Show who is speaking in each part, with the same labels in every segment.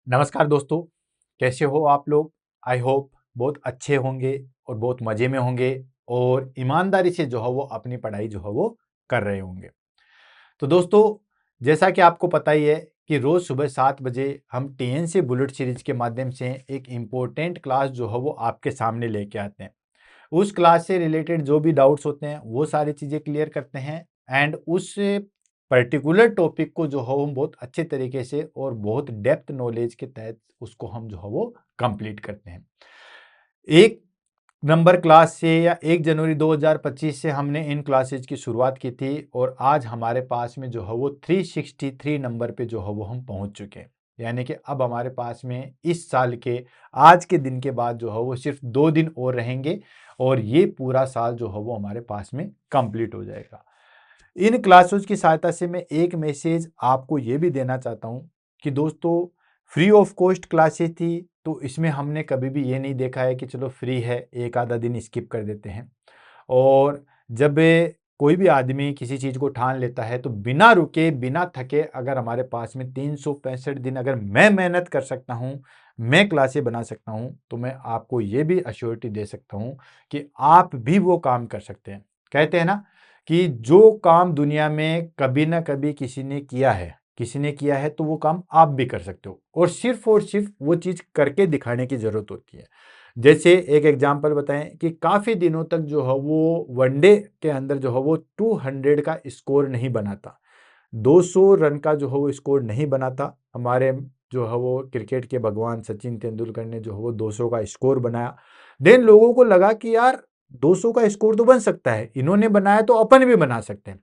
Speaker 1: नमस्कार दोस्तों, कैसे हो आप लोग। आई होप बहुत अच्छे होंगे और बहुत मज़े में होंगे और ईमानदारी से जो है वो अपनी पढ़ाई जो है वो कर रहे होंगे। तो दोस्तों, जैसा कि आपको पता ही है कि रोज़ सुबह 7 बजे हम टीएनसी बुलेट सीरीज के माध्यम से एक इम्पोर्टेंट क्लास जो है वो आपके सामने लेके आते हैं। उस क्लास से रिलेटेड जो भी डाउट्स होते हैं वो सारी चीज़ें क्लियर करते हैं एंड उस पर्टिकुलर टॉपिक को जो है हम बहुत अच्छे तरीके से और बहुत डेप्थ नॉलेज के तहत उसको हम जो है वो कंप्लीट करते हैं। एक नंबर क्लास से या 1 जनवरी 2025 से हमने इन क्लासेज की शुरुआत की थी और आज हमारे पास में जो है वो 363 नंबर पे जो है वो हम पहुंच चुके हैं। यानी कि अब हमारे पास में इस साल के आज के दिन के बाद जो है वो सिर्फ 2 दिन और रहेंगे और ये पूरा साल जो है वो हमारे पास में कंप्लीट हो जाएगा। इन क्लासेस की सहायता से मैं एक मैसेज आपको ये भी देना चाहता हूँ कि दोस्तों, फ्री ऑफ कॉस्ट क्लासेस थी तो इसमें हमने कभी भी ये नहीं देखा है कि चलो फ्री है एक आधा दिन स्किप कर देते हैं। और जब कोई भी आदमी किसी चीज़ को ठान लेता है तो बिना रुके बिना थके अगर हमारे पास में 365 दिन अगर मैं मेहनत कर सकता हूँ, मैं क्लासें बना सकता हूँ, तो मैं आपको ये भी अश्योरिटी दे सकता हूँ कि आप भी वो काम कर सकते हैं। कहते हैं ना कि जो काम दुनिया में कभी ना कभी किसी ने किया है तो वो काम आप भी कर सकते हो और सिर्फ वो चीज़ करके दिखाने की ज़रूरत होती है। जैसे एक एग्जांपल बताएं कि काफ़ी दिनों तक जो है वो वनडे के अंदर जो है वो 200 का स्कोर नहीं बनाता, 200 रन का जो है वो स्कोर नहीं बनाता। हमारे जो है वो क्रिकेट के भगवान सचिन तेंदुलकर ने जो है वो 200 का स्कोर बनाया। देन लोगों को लगा कि यार 200 का स्कोर तो बन सकता है, इन्होंने बनाया तो अपन भी बना सकते हैं।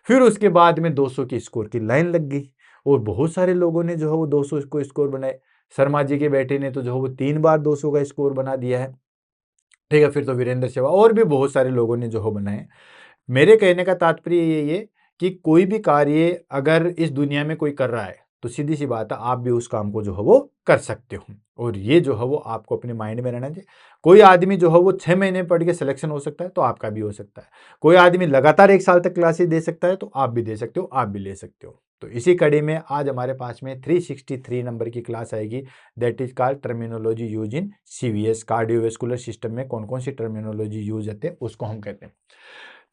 Speaker 1: फिर उसके बाद में 200 की स्कोर की लाइन लग गई और बहुत सारे लोगों ने जो है वो 200 को स्कोर बनाए। शर्मा जी के बेटे ने तो जो है वो 3 बार 200 का स्कोर बना दिया है। ठीक है, फिर तो वीरेंद्र सहवाग और भी बहुत सारे लोगों ने जो है बनाए। मेरे कहने का तात्पर्य यही है कि कोई भी कार्य अगर इस दुनिया में कोई कर रहा है तो सीधी सी बात है आप भी उस काम को जो है वो कर सकते हो और ये जो है वो आपको अपने माइंड में रहना चाहिए। कोई आदमी जो है वो 6 महीने पढ़ के सिलेक्शन हो सकता है तो आपका भी हो सकता है। कोई आदमी लगातार 1 साल तक क्लासेस दे सकता है तो आप भी दे सकते हो, आप भी ले सकते हो। तो इसी कड़ी में आज हमारे पास में 363 नंबर की क्लास आएगी, that is called terminology use in CVS. Cardiovascular system में कौन कौन सी टर्मिनोलॉजी यूज होते हैं उसको हम कहते हैं।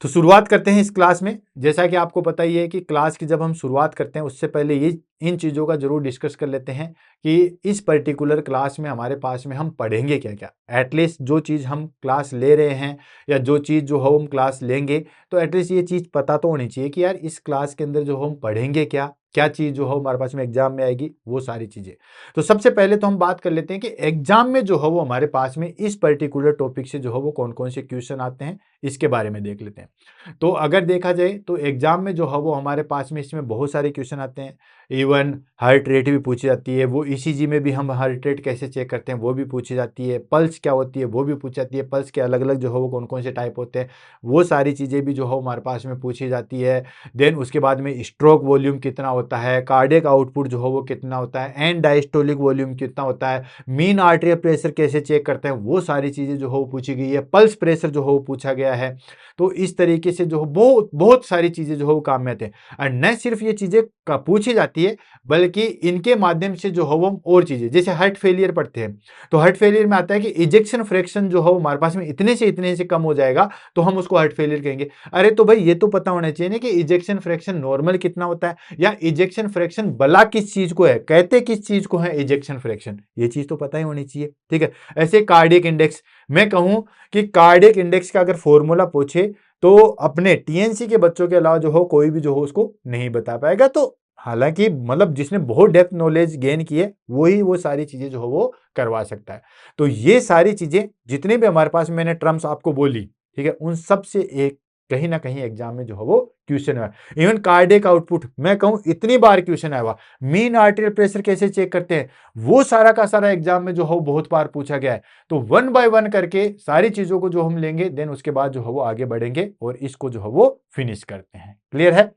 Speaker 1: तो शुरुआत करते हैं इस क्लास में। जैसा कि आपको पता ही है कि क्लास की जब हम शुरुआत करते हैं उससे पहले ये इन चीज़ों का जरूर डिस्कस कर लेते हैं कि इस पर्टिकुलर क्लास में हमारे पास में हम पढ़ेंगे क्या क्या। एटलीस्ट जो चीज़ हम क्लास ले रहे हैं या जो चीज़ जो हम क्लास लेंगे तो एटलीस्ट ये चीज़ पता तो होनी चाहिए कि यार इस क्लास के अंदर जो हम पढ़ेंगे क्या क्या चीज़ जो हो हमारे पास में एग्जाम में आएगी, वो सारी चीज़ें। तो सबसे पहले तो हम बात कर लेते हैं कि एग्जाम में जो है वो हमारे पास में इस पर्टिकुलर टॉपिक से जो है वो कौन कौन से क्वेश्चन आते हैं, इसके बारे में देख लेते हैं। तो अगर देखा जाए तो एग्जाम में जो है वो हमारे पास में इसमें बहुत सारे क्वेश्चन आते हैं। इवन हार्ट रेट भी पूछी जाती है, वो ईसीजी में भी हम हार्ट रेट कैसे चेक करते हैं वो भी पूछी जाती है। पल्स क्या होती है वो भी पूछी जाती है। पल्स के अलग अलग जो है वो कौन कौन से टाइप होते हैं वो सारी चीज़ें भी जो है हमारे पास में पूछी जाती है। देन उसके बाद में स्ट्रोक वॉल्यूम कितना होता है, कार्डियक आउटपुट जो है वो कितना होता है, एंड डायस्टोलिक वॉल्यूम कितना होता है, मीन आर्टरियल प्रेशर कैसे चेक करते हैं, वो सारी चीज़ें जो है वो पूछी गई है। पल्स प्रेशर जो है वो पूछा गया है। तो इस तरीके से जो है बहुत बहुत सारी चीज़ें जो है वो काम में आते हैं। और न सिर्फ ये चीज़ें पूछी जाती है बल्कि इनके माध्यम से जो है वो और चीज़ें जैसे हार्ट फेलियर पढ़ते हैं तो हार्ट फेलियर में आता है कि इजेक्शन फ्रैक्शन जो है वो हमारे पास में इतने से कम हो जाएगा तो हम उसको हार्ट फेलियर कहेंगे। अरे तो भाई ये तो पता होना चाहिए ना कि इजेक्शन फ्रैक्शन नॉर्मल कितना होता है या इजेक्शन फ्रैक्शन भला किस चीज को है, कहते किस चीज को है इजेक्शन फ्रैक्शन, ये चीज तो पता ही होनी चाहिए। ठीक है, ऐसे कार्डियक इंडेक्स, मैं कहूं कि कार्डियक इंडेक्स का अगर फॉर्मूला पूछे तो अपने टीएनसी के बच्चों के अलावा जो हो कोई भी जो हो उसको नहीं बता पाएगा। तो हालांकि मतलब जिसने बहुत डेप्थ नॉलेज गेन की है वही वो सारी चीजें जो हो वो करवा सकता है। तो ये सारी चीजें जितने भी हमारे पास मैंने टर्म्स आपको बोली, ठीक है, उन सब से एक कहीं ना कहीं एग्जाम में जो है वो क्वेश्चन है। इवन कार्डियक आउटपुट मैं कहूं इतनी बार क्वेश्चन आया हुआ। मीन आर्टेरियल प्रेशर कैसे चेक करते हैं वो सारा का सारा एग्जाम में जो है बहुत बार पूछा गया है। तो वन बाय वन करके सारी चीजों को जो हम लेंगे देन उसके बाद जो है वो आगे बढ़ेंगे और इसको जो है वो फिनिश करते हैं। क्लियर है?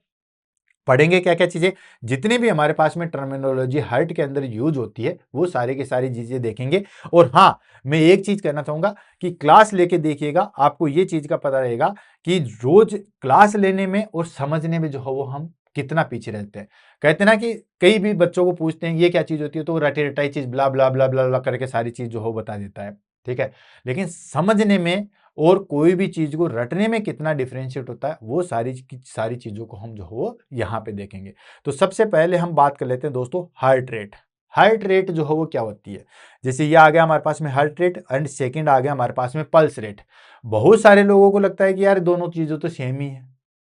Speaker 1: पढ़ेंगे क्या क्या चीजें, जितनी भी हमारे पास में टर्मिनोलॉजी हार्ट के अंदर यूज होती है वो सारी की सारी चीजें देखेंगे। और हाँ, मैं एक चीज कहना चाहूंगा कि क्लास लेके देखिएगा, आपको ये चीज का पता रहेगा कि रोज क्लास लेने में और समझने में जो है वो हम कितना पीछे रहते हैं। कहते हैं ना कि कई भी बच्चों को पूछते हैं ये क्या चीज होती है, तो वो रटी रटाई चीज ब्ला ब्ला ब्ला ब्ला ब्ला करके सारी चीज जो हो बता देता है, ठीक है। लेकिन समझने में और कोई भी चीज को रटने में कितना डिफरेंशिएट होता है, वो सारी चीजों को हम जो हो यहाँ पे देखेंगे। तो सबसे पहले हम बात कर लेते हैं दोस्तों हार्ट रेट। हार्ट रेट जो हो वो क्या होती है, जैसे ये आ गया हमारे पास में हार्ट रेट एंड सेकंड आ गया हमारे पास में पल्स रेट। बहुत सारे लोगों को लगता है कि यार दोनों चीजें तो सेम ही है,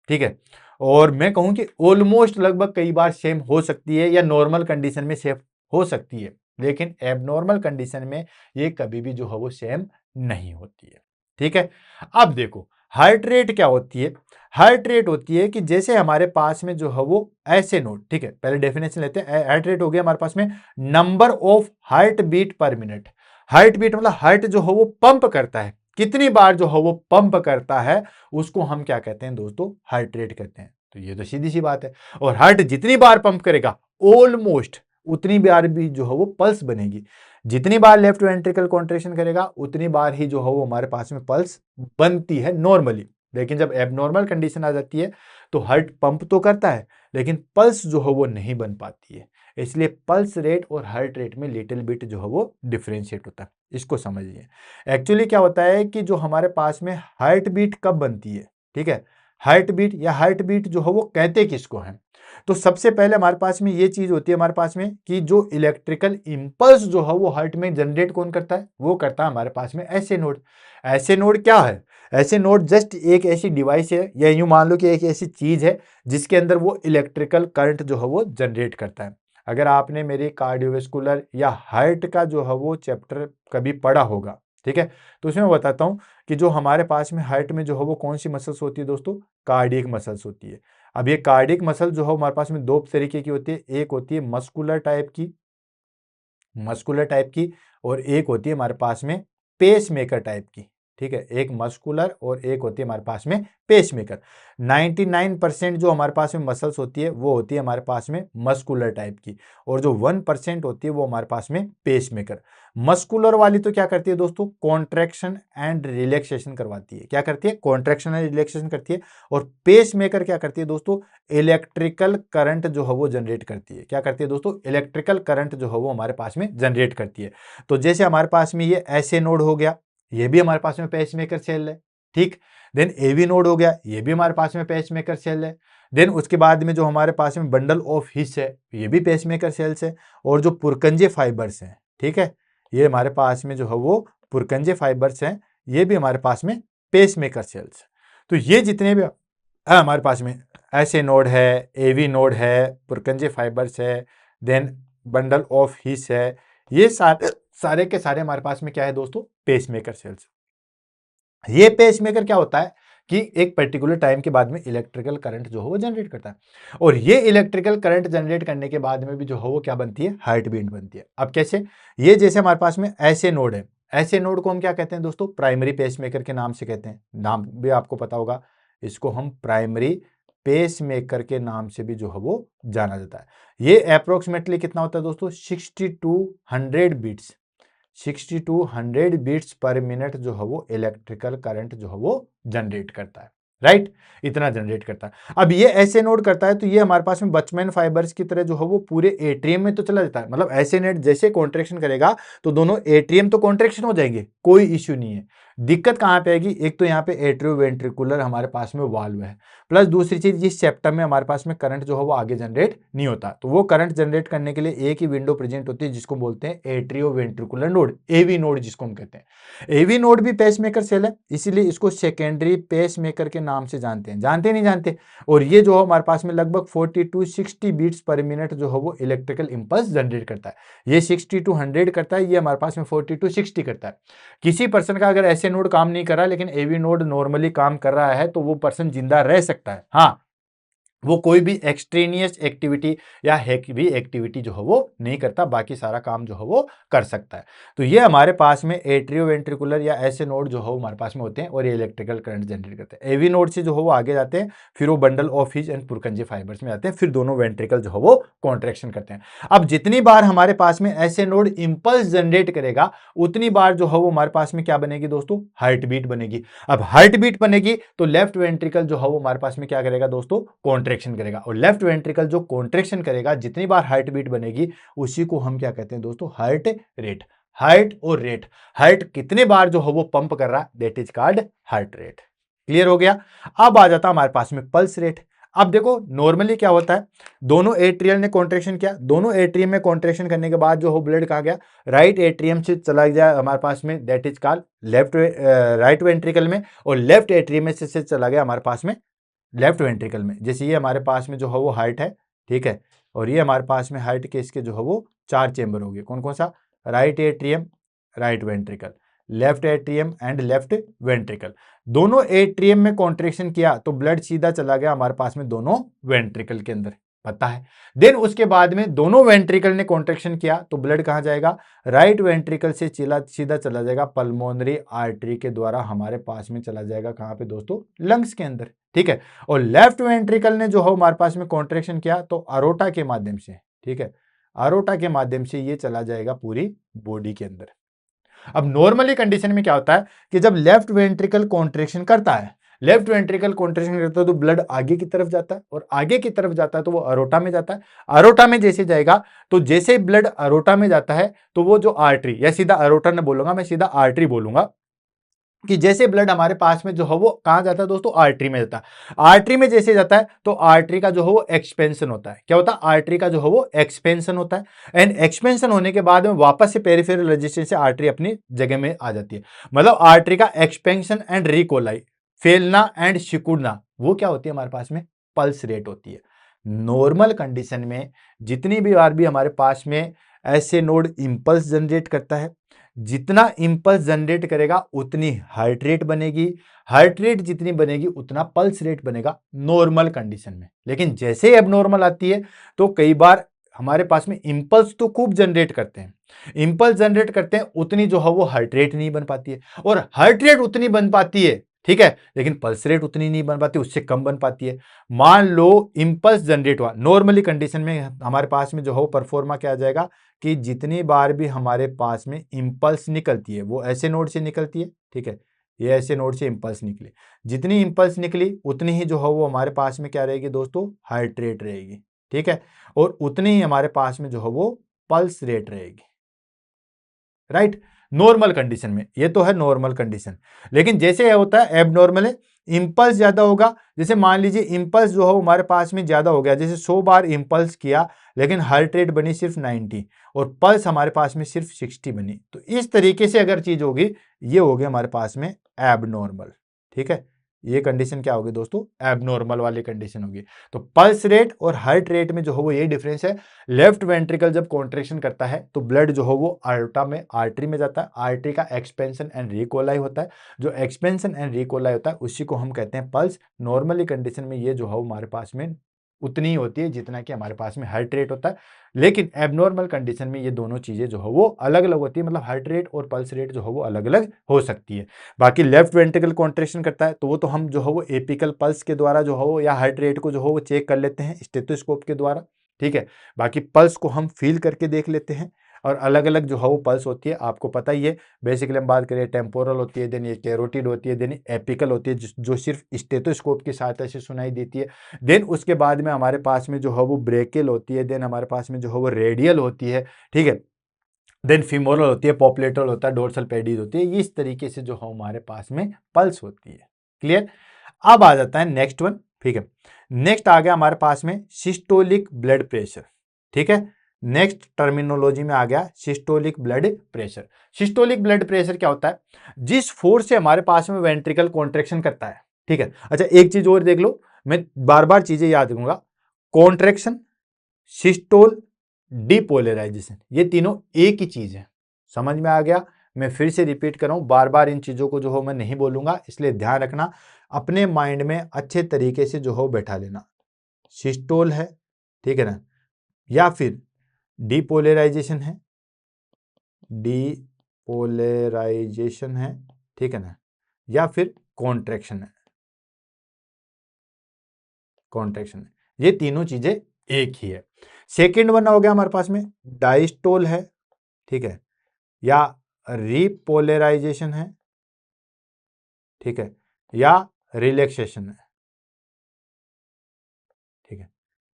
Speaker 1: ठीक है। और मैं कहूं कि ऑलमोस्ट लगभग कई बार सेम हो सकती है या नॉर्मल कंडीशन में सेम हो सकती है, लेकिन एबनॉर्मल कंडीशन में ये कभी भी जो है वो सेम नहीं होती है, ठीक है। अब देखो हार्ट रेट क्या होती है। हार्ट रेट होती है कि जैसे हमारे पास में जो है वो ऐसे नोट, ठीक है, पहले डेफिनेशन लेते हैं। हार्ट रेट हो गया हमारे पास में number of heart beat per minute. Heart beat मतलब हार्ट जो है वो पंप करता है, कितनी बार जो है वो पंप करता है, उसको हम क्या कहते हैं दोस्तों, हार्ट रेट कहते हैं। तो ये तो सीधी सी बात है। और हार्ट जितनी बार पंप करेगा ऑलमोस्ट उतनी बार भी जो है वो पल्स बनेगी। जितनी बार लेफ्ट वेंट्रिकल कॉन्ट्रेक्शन करेगा उतनी बार ही जो है वो हमारे पास में पल्स बनती है नॉर्मली। लेकिन जब एबनॉर्मल कंडीशन आ जाती है तो हार्ट पंप तो करता है लेकिन पल्स जो है वो नहीं बन पाती है। इसलिए पल्स रेट और हार्ट रेट में लिटिल बिट जो है वो डिफरेंशिएट होता है, इसको समझिए। एक्चुअली क्या होता है कि जो हमारे पास में हार्ट बीट कब बनती है, ठीक है, हार्ट बीट या हार्ट बीट जो है वो कहते किसको है। तो सबसे पहले हमारे पास में ये चीज होती है हमारे पास में कि जो इलेक्ट्रिकल इंपल्स जो है वो हार्ट में जनरेट कौन करता है, वो करता है हमारे पास में ऐसे नोड। ऐसे नोड क्या है, ऐसे नोड जस्ट एक ऐसी डिवाइस है या यूं मान लो कि एक ऐसी चीज है जिसके अंदर वो इलेक्ट्रिकल करंट जो है वो जनरेट करता है। अगर आपने मेरी कार्डियोवेस्कुलर या हार्ट का जो है वो चैप्टर कभी पढ़ा होगा, ठीक है, तो उसमें मैं बताता हूं कि जो हमारे पास में हार्ट में जो है वो कौन सी मसल्स होती है दोस्तों, कार्डियक मसल्स होती है। अब ये कार्डियक मसल जो है हमारे पास में दो तरीके की होती है, एक होती है मस्कुलर टाइप की और एक होती है हमारे पास में पेस मेकर टाइप की, ठीक है। एक मस्कुलर और एक होती है हमारे पास में पेस मेकर। 99% जो हमारे पास में मसल्स होती है वो होती है हमारे पास में मस्कुलर टाइप की, और जो 1% होती है वो हमारे पास में पेस मेकर। मस्कुलर वाली तो क्या करती है दोस्तों, कॉन्ट्रैक्शन एंड रिलैक्सेशन करवाती है। क्या करती है, कॉन्ट्रैक्शन एंड रिलैक्सेशन करती है। और पेस मेकर क्या करती है दोस्तों, इलेक्ट्रिकल करंट जो है वो जनरेट करती है। क्या करती है दोस्तों, इलेक्ट्रिकल करंट जो है वो हमारे पास में जनरेट करती है। तो जैसे हमारे पास में ये ऐसे नोड हो गया, ये भी हमारे पास में पेसमेकर सेल है, ठीक। देन एवी नोड हो गया, ये भी हमारे पास में पेसमेकर सेल है। देन उसके बाद में जो हमारे पास में बंडल ऑफ हिस है, ये भी पेसमेकर सेल्स है। और जो पुरकंजे फाइबर्स हैं, ठीक है, ये हमारे पास में जो है वो पुरकंजे फाइबर्स हैं, ये भी हमारे पास में पेसमेकर सेल्स। तो ये जितने भी हमारे पास में ऐसे नोड है, एवी नोड है, पुरकंजे फाइबर्स है, देन बंडल ऑफ हिस है, ये सारे के सारे हमारे पास में क्या है दोस्तों, पेसमेकर सेल्स। ये पेसमेकर क्या होता है कि एक पर्टिकुलर टाइम के बाद में इलेक्ट्रिकल करंट जो है वो जनरेट करता है। और ये इलेक्ट्रिकल करंट जनरेट करने के बाद में भी जो है वो क्या बनती है, हार्ट बीट बनती है। अब कैसे, ये जैसे हमारे पास में ऐसे नोड है, ऐसे नोड को हम क्या कहते हैं दोस्तों, प्राइमरी पेसमेकर के नाम से कहते हैं। नाम भी आपको पता होगा, इसको हम प्राइमरी पेसमेकर के नाम से भी जो है वो जाना जाता है। ये अप्रोक्सीमेटली कितना होता है दोस्तों, 60 to 100 beats, 60 to 100 beats per minute जो है वो इलेक्ट्रिकल करंट जो है वो जनरेट करता है, राइट, इतना जनरेट करता है। अब ये ऐसे नोड करता है तो ये हमारे पास में बचमैन फाइबर्स की तरह जो है वो पूरे एट्रियम में तो चला जाता है। मतलब ऐसे नेट जैसे कॉन्ट्रेक्शन करेगा तो दोनों एट्रियम तो कॉन्ट्रेक्शन हो जाएंगे, कोई इश्यू नहीं है। दिक्कत कहां पे आएगी, एक तो यहाँ पे एट्रियोवेंट्रिकुलर हमारे पास में वाल्व है, प्लस दूसरी चीज इस सेप्टम में हमारे पास में करंट जो है वो आगे जनरेट नहीं होता। तो वो करंट जनरेट करने के लिए एक ही विंडो प्रेजेंट होती है जिसको बोलते हैं एट्रियोवेंट्रिकुलर नोड, एवी नोड जिसको हम कहते हैं। एवी नोड भी पेसमेकर सेल है, इसीलिए इसको सेकेंडरी पेसमेकर के नाम से जानते हैं। जानते नहीं जानते। और ये जो है हमारे पास में लगभग 40 to 60 बीट्स पर मिनट जो है वो इलेक्ट्रिकल इंपल्स जनरेट करता है। ये 60 to 100 करता है, ये हमारे पास में 40 to 60 करता है। किसी पर्सन का अगर ऐसे नोड काम नहीं कर रहा लेकिन एवी नोड नॉर्मली काम कर रहा है तो वो पर्सन जिंदा रह सकता है। हाँ, वो कोई भी एक्सट्रेनियस एक्टिविटी या हैवी एक्टिविटी जो है वो नहीं करता, बाकी सारा काम जो है वो कर सकता है। तो ये हमारे पास में एट्रियोवेंट्रिकुलर या ऐसे नोड जो है वो हमारे पास में होते हैं और ये इलेक्ट्रिकल करंट जनरेट करते हैं। एवी नोड से जो है वो आगे जाते हैं, फिर वो bundle of His and Purkinje fibres में जाते हैं, फिर दोनों वेंट्रिकल जो है वो कॉन्ट्रैक्शन करते हैं। अब जितनी बार हमारे पास में ऐसे नोड इंपल्स जनरेट करेगा उतनी बार जो है वो हमारे पास में क्या बनेगी दोस्तों, हार्ट बीट बनेगी। अब हार्ट बीट बनेगी तो लेफ्ट वेंट्रिकल जो है वो हमारे पास में क्या करेगा दोस्तों, कॉन्ट्रेक्शन करेगा, और लेफ्ट वेंट्रिकल जो कॉन्ट्रेक्शन करेगा, जितनी बार हार्ट बीट बनेगी उसी को हम क्या कहते हैं दोस्तों, हार्ट रेट। हार्ट और रेट, हार्ट कितने बार जो है वो पंप कर रहा है, that is called heart rate. Clear हो गया। अब आ जाता हमारे पास में पल्स रेट। अब देखो नॉर्मली क्या होता है, दोनों एट्रियल ने कॉन्ट्रेक्शन किया, दोनों एट्रियम में कॉन्ट्रेक्शन करने के बाद जो हो ब्लड कहाँ गया, राइट एट्रियम से चला गया हमारे पास में, that is called left right ventricle में, और लेफ्ट एट्रियम में से चला गया हमारे पास में लेफ्ट वेंट्रिकल में। जैसे ये हमारे पास में जो है वो हार्ट है, ठीक है, और ये हमारे पास में हार्ट के इसके जो है वो 4 चेंबर हो गए, कौन कौन सा, right atrium, right ventricle, left atrium and left ventricle. दोनों एट्रियम में कॉन्ट्रेक्शन किया तो ब्लड सीधा चला गया हमारे पास में दोनों वेंट्रिकल के अंदर, पता है। देन उसके बाद में दोनों वेंट्रिकल ने कॉन्ट्रेक्शन किया तो ब्लड कहां जाएगा, राइट वेंट्रिकल से सीधा चला जाएगा पल्मोनरी आर्टरी के द्वारा हमारे पास में चला जाएगा, कहां पे दोस्तों, लंग्स के अंदर, ठीक है। और लेफ्ट वेंट्रिकल ने जो है हमारे पास में कॉन्ट्रेक्शन किया तो अरोटा के माध्यम से, ठीक है, अरोटा के माध्यम से ये चला जाएगा पूरी बॉडी के अंदर। अब नॉर्मली कंडीशन में क्या होता है कि जब लेफ्ट वेंट्रिकल कॉन्ट्रेक्शन करता है, लेफ्ट वेंट्रिकल कॉन्ट्रेक्शन करता है तो ब्लड आगे की तरफ जाता है, और आगे की तरफ जाता है तो वो अरोटा में जाता है। अरोटा में जैसे जाएगा तो जैसे ब्लड अरोटा में जाता है तो वो जो आर्टरी, या सीधा अरोटा न बोलूंगा मैं, सीधा आर्टरी बोलूंगा, कि जैसे ब्लड हमारे पास में जो है वो कहां जाता है दोस्तों, आर्टरी में जाता है। आर्टरी में जैसे जाता है तो आर्टरी का जो है वो एक्सपेंशन होता है, क्या होता है, आर्टरी का जो है वो एक्सपेंशन होता है, एंड एक्सपेंशन होने के बाद में वापस से पेरिफेरल रेजिस्टेंस से आर्टरी अपनी जगह में आ जाती है। मतलब आर्टरी का एक्सपेंशन एंड रिकोलाई, फैलना एंड सिकुड़ना, वो क्या होती है हमारे पास में, पल्स रेट होती है। नॉर्मल कंडीशन में जितनी भी बार भी हमारे पास में ऐसे नोड इंपल्स जनरेट करता है, जितना इंपल्स जनरेट करेगा उतनी हार्ट रेट बनेगी, हार्ट रेट जितनी बनेगी उतना पल्स रेट बनेगा नॉर्मल कंडीशन में। लेकिन जैसे ही एबनॉर्मल आती है तो कई बार हमारे पास में इंपल्स तो खूब जनरेट करते हैं, इंपल्स जनरेट करते हैं, उतनी जो है वो हार्ट रेट नहीं बन पाती है, और हार्ट रेट उतनी बन पाती है, ठीक है, लेकिन पल्स रेट उतनी नहीं बन पाती, उससे कम बन पाती है। मान लो इंपल्स जनरेट हुआ, नॉर्मली कंडीशन में हमारे पास में जो है परफॉर्मा क्या आ जाएगा कि जितनी बार भी हमारे पास में इंपल्स निकलती है वो ऐसे नोड से निकलती है, ठीक है, ये ऐसे नोड से इंपल्स निकली, जितनी इंपल्स निकली उतनी ही जो है वो हमारे पास में क्या रहेगी दोस्तों, हार्ट रेट रहेगी, ठीक है, और उतनी ही हमारे पास में जो है वो पल्स रेट रहेगी, राइट। नॉर्मल कंडीशन में ये तो है नॉर्मल कंडीशन। लेकिन जैसे होता है एबनॉर्मल है, इंपल्स ज्यादा होगा, जैसे मान लीजिए इंपल्स जो है हमारे पास में ज्यादा हो गया, जैसे 100 बार इंपल्स किया लेकिन हार्ट रेट बनी सिर्फ 90 और पल्स हमारे पास में सिर्फ 60 बनी, तो इस तरीके से अगर चीज होगी, ये होगी हमारे पास में एबनॉर्मल, ठीक है। ये कंडीशन क्या होगी दोस्तों, एबनॉर्मल वाली कंडीशन होगी। तो पल्स रेट और हार्ट रेट में जो है वो ये डिफरेंस है। लेफ्ट वेंट्रिकल जब कॉन्ट्रेक्शन करता है तो ब्लड जो है वो आर्टा में, आर्टरी में जाता है, आर्टरी का एक्सपेंशन एंड रिकोलाई होता है, जो एक्सपेंशन एंड रिकोलाई होता है उसी को हम कहते हैं पल्स। नॉर्मली कंडीशन में ये जो है हमारे पास में उतनी ही होती है जितना कि हमारे पास में हार्ट रेट होता है, लेकिन एबनॉर्मल कंडीशन में ये दोनों चीजें जो है वो अलग अलग होती है, मतलब हार्ट रेट और पल्स रेट जो है वो अलग अलग हो सकती है। बाकी लेफ्ट वेंट्रिकल कॉन्ट्रेक्शन करता है तो वो तो हम जो है वो एपिकल पल्स के द्वारा जो है वो, या हार्ट रेट को जो है वो चेक कर लेते हैं स्टेथोस्कोप के द्वारा, ठीक है। बाकी पल्स को हम फील करके देख लेते हैं, और अलग अलग जो है वो पल्स होती है, आपको पता ही है। बेसिकली हम बात करें टेम्पोरल होती है, देन ये कैरोटिड होती है, देन एपिकल होती है जो सिर्फ स्टेथोस्कोप की सहायता से सुनाई देती है। देन उसके बाद में हमारे पास में जो है वो ब्रेकियल होती है, देन हमारे पास में जो है वो रेडियल होती है, ठीक है, देन फीमोरल होती है, पॉपलेटल होता है, डोर्सल पेडीज होती है। इस तरीके से जो है हमारे पास में पल्स होती है। क्लियर। अब आ जाता है नेक्स्ट वन, ठीक है। नेक्स्ट आ गया हमारे पास में सिस्टोलिक ब्लड प्रेशर, ठीक है। नेक्स्ट टर्मिनोलॉजी में आ गया systolic blood pressure. Systolic blood pressure क्या होता है, जिस फोर्स से हमारे पास में वेंट्रिकल कॉन्ट्रेक्शन करता है, ठीक है। अच्छा एक चीज और देख लो, मैं बार बार चीजें याद रखूंगा, कॉन्ट्रेक्शन, सिस्टोल, डिपोलराइजेशन, ये तीनों एक ही चीज है। समझ में आ गया। मैं फिर से रिपीट कर रहा हूं, बार बार इन चीजों को जो हो मैं नहीं बोलूंगा, इसलिए ध्यान रखना, अपने माइंड में अच्छे तरीके से जो हो बैठा लेना। सिस्टोल है, ठीक है ना, या फिर डिपोलराइजेशन है, डिपोलराइजेशन है, ठीक है ना, या फिर कॉन्ट्रैक्शन है, कॉन्ट्रैक्शन है, ये तीनों चीजें एक ही है। सेकेंड वन हो गया हमारे पास में डायस्टोल है, ठीक है, या रिपोलराइजेशन है, ठीक है, या रिलैक्सेशन है,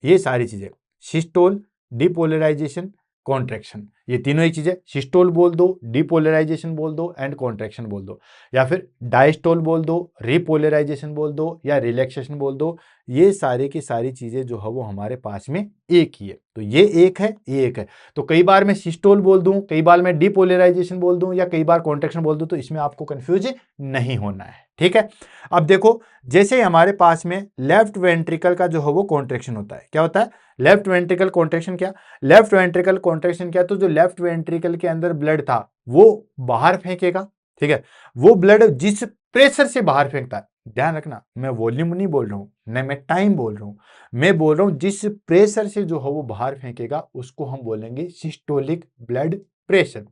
Speaker 1: ये सारी चीजें, सिस्टोल, डिपोलराइजेशन, कॉन्ट्रैक्शन, ये तीनों ही चीजें, सिस्टोल बोल दो, डिपोलराइजेशन बोल दो एंड कॉन्ट्रैक्शन बोल दो, या फिर डायस्टोल बोल दो, रिपोलराइजेशन बोल दो या रिलैक्सेशन बोल दो, ये सारी की सारी चीजें जो है वो हमारे पास में एक ही है। तो ये एक है, ये एक है। तो कई बार मैं सिस्टोल बोल दूं, कई बार मैं डिपोलराइजेशन बोल दूं या कई बार कॉन्ट्रैक्शन बोल दूं, तो इसमें आपको कंफ्यूज नहीं होना है, ठीक है। अब देखो, जैसे हमारे पास में लेफ्ट वेंट्रिकल का जो है वो कॉन्ट्रैक्शन होता है, क्या होता है? Left ventricle contraction. क्या लेफ्ट वेंट्रिकल कॉन्ट्रैक्शन? क्या तो जो लेफ्ट वेंट्रिकल के अंदर ब्लड था वो बाहर फेंकेगा, ठीक है। वो ब्लड जिस प्रेशर से बाहर फेंकता है, ध्यान रखना, मैं वॉल्यूम नहीं बोल रहा हूं, न मैं टाइम बोल रहा हूं, मैं बोल रहा हूं जिस प्रेशर से जो है वो बाहर फेंकेगा उसको हम बोलेंगे सिस्टोलिक ब्लड प्रेशर,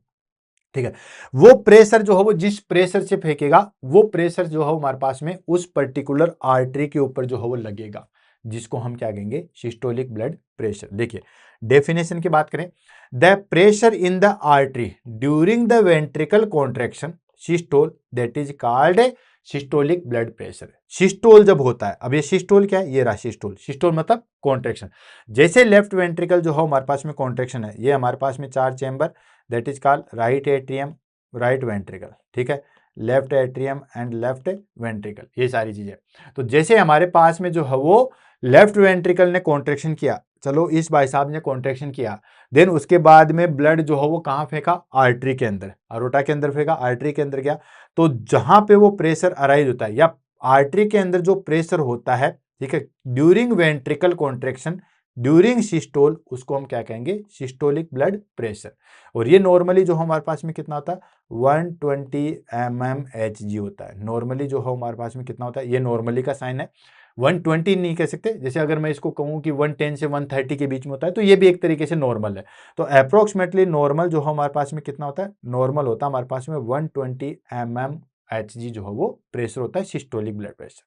Speaker 1: ठीक है। वो प्रेशर जो है वो जिस प्रेशर से फेंकेगा, वो प्रेशर जो है हमारे पास में उस पर्टिकुलर आर्टरी के ऊपर जो है वो लगेगा, जिसको हम क्या कहेंगे? Systolic blood pressure. देखिए डेफिनेशन की बात करें, the pressure in the artery during the ventricle contraction systole, that is called systolic blood pressure. Systole जब होता है, अब ये सिस्टोल क्या है? ये रहा सिस्टोल। सिस्टोल मतलब कॉन्ट्रैक्शन। जैसे लेफ्ट वेंट्रिकल जो है हमारे पास में कॉन्ट्रैक्शन है, ये हमारे पास में 4 chamber, that is called right atrium, right ventricle, ठीक है, left atrium and left ventricle, ये सारी चीजें। तो जैसे हमारे पास में जो है वो लेफ्ट वेंट्रिकल ने कॉन्ट्रैक्शन किया, चलो इस भाई साहब ने कॉन्ट्रैक्शन किया, देन उसके बाद में ब्लड जो है वो कहां फेंका? आर्टरी के अंदर, अरोटा के अंदर फेंका, आर्टरी के अंदर गया। तो जहां पे वो प्रेशर अराइज होता है या आर्टरी के अंदर जो प्रेशर होता है, ठीक है, during ventricle contraction, during systole, उसको हम क्या कहेंगे? Systolic blood pressure. और ये नॉर्मली जो हमारे पास में कितना होता है? 120 mmHg होता है। नॉर्मली जो है हमारे पास में कितना होता है? ये नॉर्मली का साइन है, 120 नहीं कह सकते, जैसे अगर मैं इसको कहूं कि 110 से 130 के बीच में होता है, तो ये भी एक तरीके से नॉर्मल है। तो अप्रोक्सीमेटली नॉर्मल जो है हमारे पास में कितना होता है? नॉर्मल होता है हमारे पास में 120 mmHg जो है वो प्रेशर होता है, systolic blood pressure.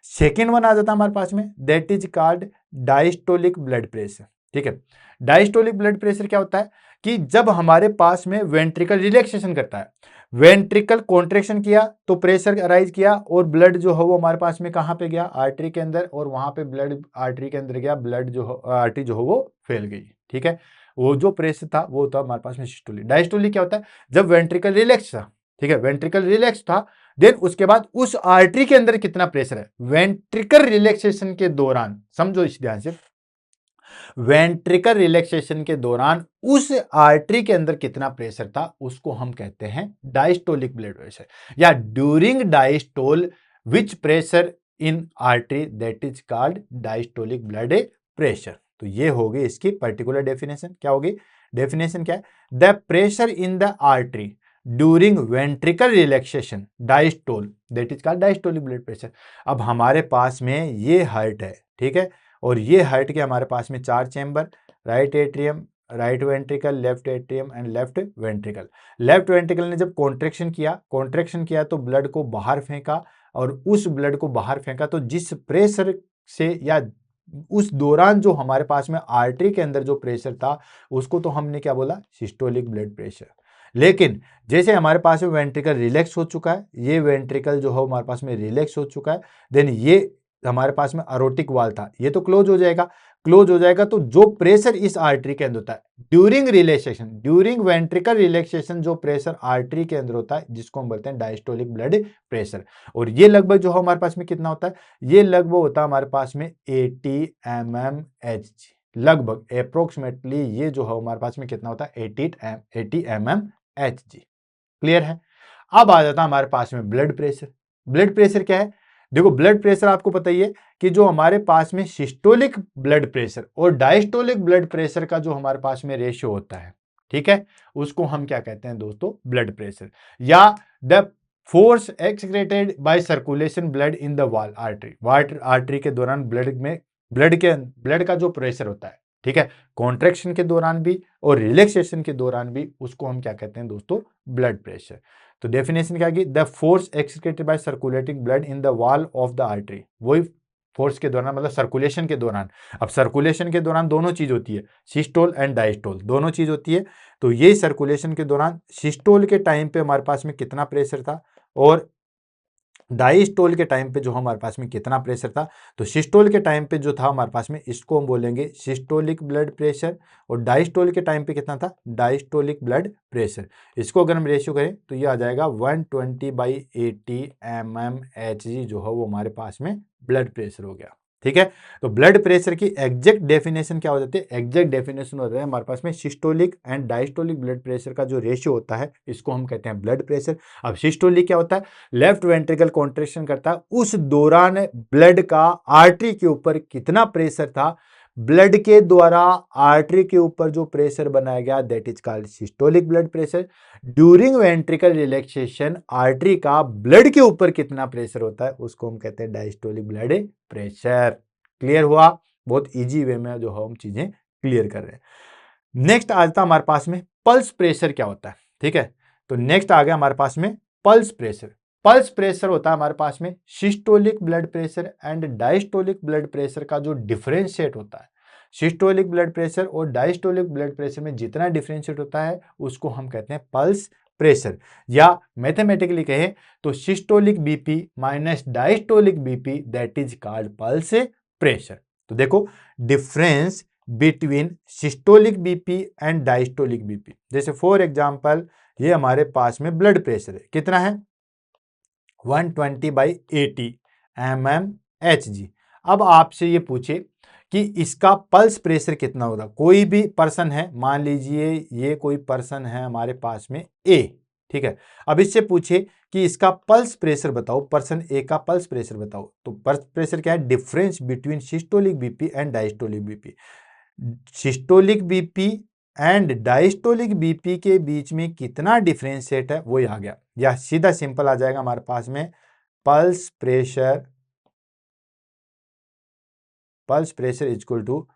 Speaker 1: Second one आ जाता है हमारे पास में, that is called diastolic blood pressure, ठीक है। डायस्टोलिक ब्लड प्रेशर क्या होता है? कि जब हमारे पास में वेंट्रिकल रिलैक्सेशन करता है, वेंट्रिकल कॉन्ट्रैक्शन किया तो प्रेशर अराइज किया और ब्लड जो है वो हमारे पास में कहां पे गया? आर्टरी के अंदर, और वहां पे ब्लड आर्टरी के अंदर गया, ब्लड जो आर्टरी जो है वो फैल गई, ठीक है। वो जो प्रेशर था वो था हमारे पास में सिस्टोलिक। डायस्टोलिक क्या होता है? जब वेंट्रिकल रिलैक्स था, ठीक है, वेंट्रिकल रिलैक्स था, देन उसके बाद उस आर्टरी के अंदर कितना प्रेशर है वेंट्रिकल रिलैक्सेशन के दौरान, समझो इस ध्यान से, वेंट्रिकल रिलैक्सेशन के दौरान उस आर्टरी के अंदर कितना प्रेशर था उसको हम कहते हैं डायस्टोलिक ब्लड प्रेशर, या during diastole which pressure in artery, that is called diastolic blood pressure. तो ये होगी इसकी पर्टिकुलर डेफिनेशन। क्या होगी डेफिनेशन? क्या है? The pressure in the artery during ventricle relaxation diastole, that is called diastolic blood pressure. अब हमारे पास में ये हार्ट है, ठीक है, और ये हार्ट के हमारे पास में 4 chamber, right atrium, right ventricle, left atrium and left ventricle. Left ventricle ने जब कॉन्ट्रैक्शन किया तो ब्लड को बाहर फेंका, और उस ब्लड को बाहर फेंका तो जिस प्रेशर से या उस दौरान जो हमारे पास में आर्टरी के अंदर जो प्रेशर था उसको तो हमने क्या बोला? Systolic blood pressure. लेकिन जैसे हमारे पास में वेंट्रिकल रिलैक्स हो चुका है, ये वेंट्रिकल जो है हमारे पास में रिलैक्स हो चुका है, देन ये हमारे पास में अरोटिक वाल था, ये तो क्लोज हो जाएगा। क्लोज हो जाएगा तो जो प्रेशर इस आर्टरी के अंदर होता है during relaxation, during ventricle relaxation, जो प्रेशर आर्टरी के अंदर होता है जिसको हम बोलते हैं डायस्टोलिक ब्लड प्रेशर, और ये लगभग जो है हमारे पास में कितना होता है? ये लगभग होता है हमारे पास में 80 mmHg, लगभग अप्रोक्सीमेटली ये जो है हमारे पास में कितना होता है? 80 mmHg। क्लियर है? अब आ जाता है हमारे पास में ब्लड प्रेशर। ब्लड प्रेशर क्या है? देखो ब्लड प्रेशर आपको पता ही है कि जो हमारे पास में सिस्टोलिक ब्लड प्रेशर और डायस्टोलिक ब्लड प्रेशर का जो हमारे पास में रेशियो होता है, ठीक है, उसको हम क्या कहते हैं दोस्तों? ब्लड प्रेशर, या the force excreted by circulation blood in the wall artery. Artery के दौरान ब्लड का जो प्रेशर होता है, ठीक है, कॉन्ट्रैक्शन के दौरान भी और रिलैक्सेशन के दौरान भी, उसको हम क्या कहते हैं दोस्तों? Blood pressure. तो डेफिनेशन क्या की? The force excreted by circulating blood in the wall of the artery, वही फोर्स के दौरान मतलब सर्कुलेशन के दौरान। अब सर्कुलेशन के दौरान दोनों चीज होती है, सिस्टोल एंड डायस्टोल, दोनों चीज होती है। तो ये सर्कुलेशन के दौरान सिस्टोल के टाइम पे हमारे पास में कितना प्रेशर था और डायस्टोल के टाइम पे जो हमारे पास में कितना प्रेशर था, तो सिस्टोल के टाइम पे जो था हमारे पास में, इसको हम बोलेंगे सिस्टोलिक ब्लड प्रेशर, और डायस्टोल के टाइम पे कितना था, डायस्टोलिक ब्लड प्रेशर। इसको अगर हम रेशियो करें तो ये आ जाएगा 120/80 mmHg जो है वो हमारे पास में ब्लड प्रेशर हो गया। ठीक है, तो ब्लड प्रेशर की एग्जैक्ट डेफिनेशन क्या हो जाती है, एग्जैक्ट डेफिनेशन होता है हमारे पास में systolic and diastolic blood pressure का जो रेशियो होता है, इसको हम कहते हैं ब्लड प्रेशर। अब सिस्टोलिक क्या होता है, लेफ्ट वेंट्रिकल कॉन्ट्रैक्शन करता है, उस दौरान ब्लड का आर्टरी के ऊपर कितना प्रेशर था, ब्लड के द्वारा आर्टरी के ऊपर जो प्रेशर बनाया गया, that is called systolic blood pressure. During ventricle relaxation artery का ब्लड के ऊपर कितना प्रेशर होता है, उसको हम कहते हैं डायस्टोलिक ब्लड प्रेशर। क्लियर हुआ, बहुत इजी वे में जो हम चीजें क्लियर कर रहे हैं। नेक्स्ट आ जाता हमारे पास में पल्स प्रेशर क्या होता है। ठीक है, तो नेक्स्ट आ गया हमारे पास में पल्स प्रेशर। पल्स प्रेशर होता है हमारे पास में systolic blood pressure and diastolic blood pressure का जो डिफरेंशिएट होता है। सिस्टोलिक ब्लड प्रेशर और डायस्टोलिक ब्लड प्रेशर में जितना डिफरेंशिएट होता है उसको हम कहते हैं पल्स प्रेशर, या मैथमेटिकली कहें तो systolic BP minus diastolic BP, that is called pulse pressure. तो देखो difference between systolic BP and diastolic BP, जैसे फॉर एग्जांपल ये हमारे पास में ब्लड प्रेशर है, कितना है 120/80 mmHg। अब आपसे ये पूछे कि इसका पल्स प्रेशर कितना होगा, कोई भी पर्सन है, मान लीजिए ये कोई पर्सन है हमारे पास में ए, ठीक है, अब इससे पूछे कि इसका पल्स प्रेशर बताओ, पर्सन ए का पल्स प्रेशर बताओ, तो पल्स प्रेशर क्या है, difference between systolic BP and diastolic BP. Systolic BP and diastolic BP के बीच में कितना डिफरेंशिएट है, वो आ गया, या सीधा सिंपल आ जाएगा हमारे पास में pulse pressure equal to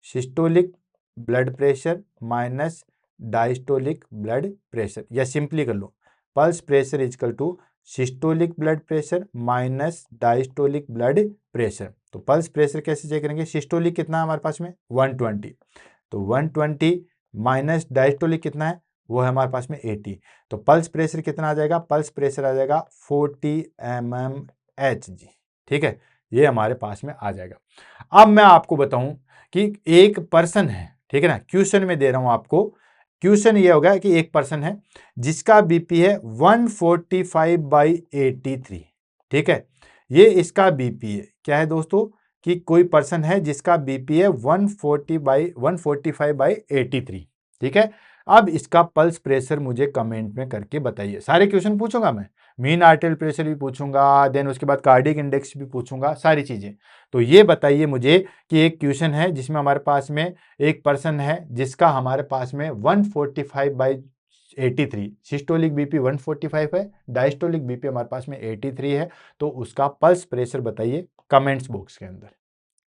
Speaker 1: systolic blood pressure minus diastolic blood pressure, या सिंपली कर लो pulse pressure equal to systolic blood pressure minus diastolic blood pressure. तो पल्स प्रेशर कैसे चेक करेंगे, सिस्टोलिक कितना है हमारे पास में 120, तो 120 माइनस डायस्टोलिक कितना है, वो है हमारे पास में 80, तो पल्स प्रेशर कितना आ जाएगा, पल्स प्रेशर आ जाएगा 40 mmHg। ठीक है, ये हमारे पास में आ जाएगा। अब मैं आपको बताऊं कि एक पर्सन है, ठीक है ना, क्वेश्चन में दे रहा हूं आपको, क्वेश्चन ये होगा कि एक पर्सन है जिसका बीपी है 145/83, ठीक है, ये इसका बीपी है, क्या है दोस्तों, कि कोई पर्सन है जिसका बीपी है 145/83, ठीक है। अब इसका पल्स प्रेशर मुझे कमेंट में करके बताइए, सारे क्वेश्चन पूछूंगा मैं, मीन आर्टेरियल प्रेशर भी पूछूंगा, देन उसके बाद कार्डियक इंडेक्स भी पूछूंगा, सारी चीजें। तो ये बताइए मुझे कि एक क्वेश्चन है जिसमें हमारे पास में एक पर्सन है जिसका हमारे पास में 145/83, सिस्टोलिक बीपी 145 है, डायस्टोलिक बीपी हमारे पास में 83 है, तो उसका पल्स प्रेशर बताइए कमेंट्स बॉक्स के अंदर।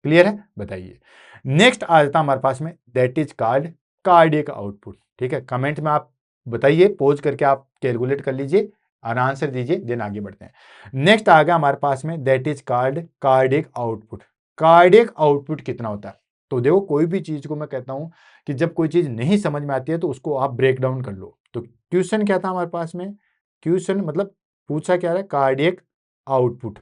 Speaker 1: क्लियर है, बताइए। नेक्स्ट आ जाता हमारे पास में, that is called cardiac output. ठीक है, कमेंट में आप बताइए, पोज करके आप कैलकुलेट कर लीजिए और आंसर दीजिए, देन आगे बढ़ते हैं। नेक्स्ट आ गया हमारे पास में, that is called cardiac output. Cardiac output कितना होता है, तो देखो कोई भी चीज को मैं कहता हूं कि जब कोई चीज नहीं समझ में आती है तो उसको आप ब्रेक डाउन कर लो। तो क्वेश्चन क्या था हमारे पास में, क्वेश्चन मतलब पूछा क्या है, कार्डियक आउटपुट।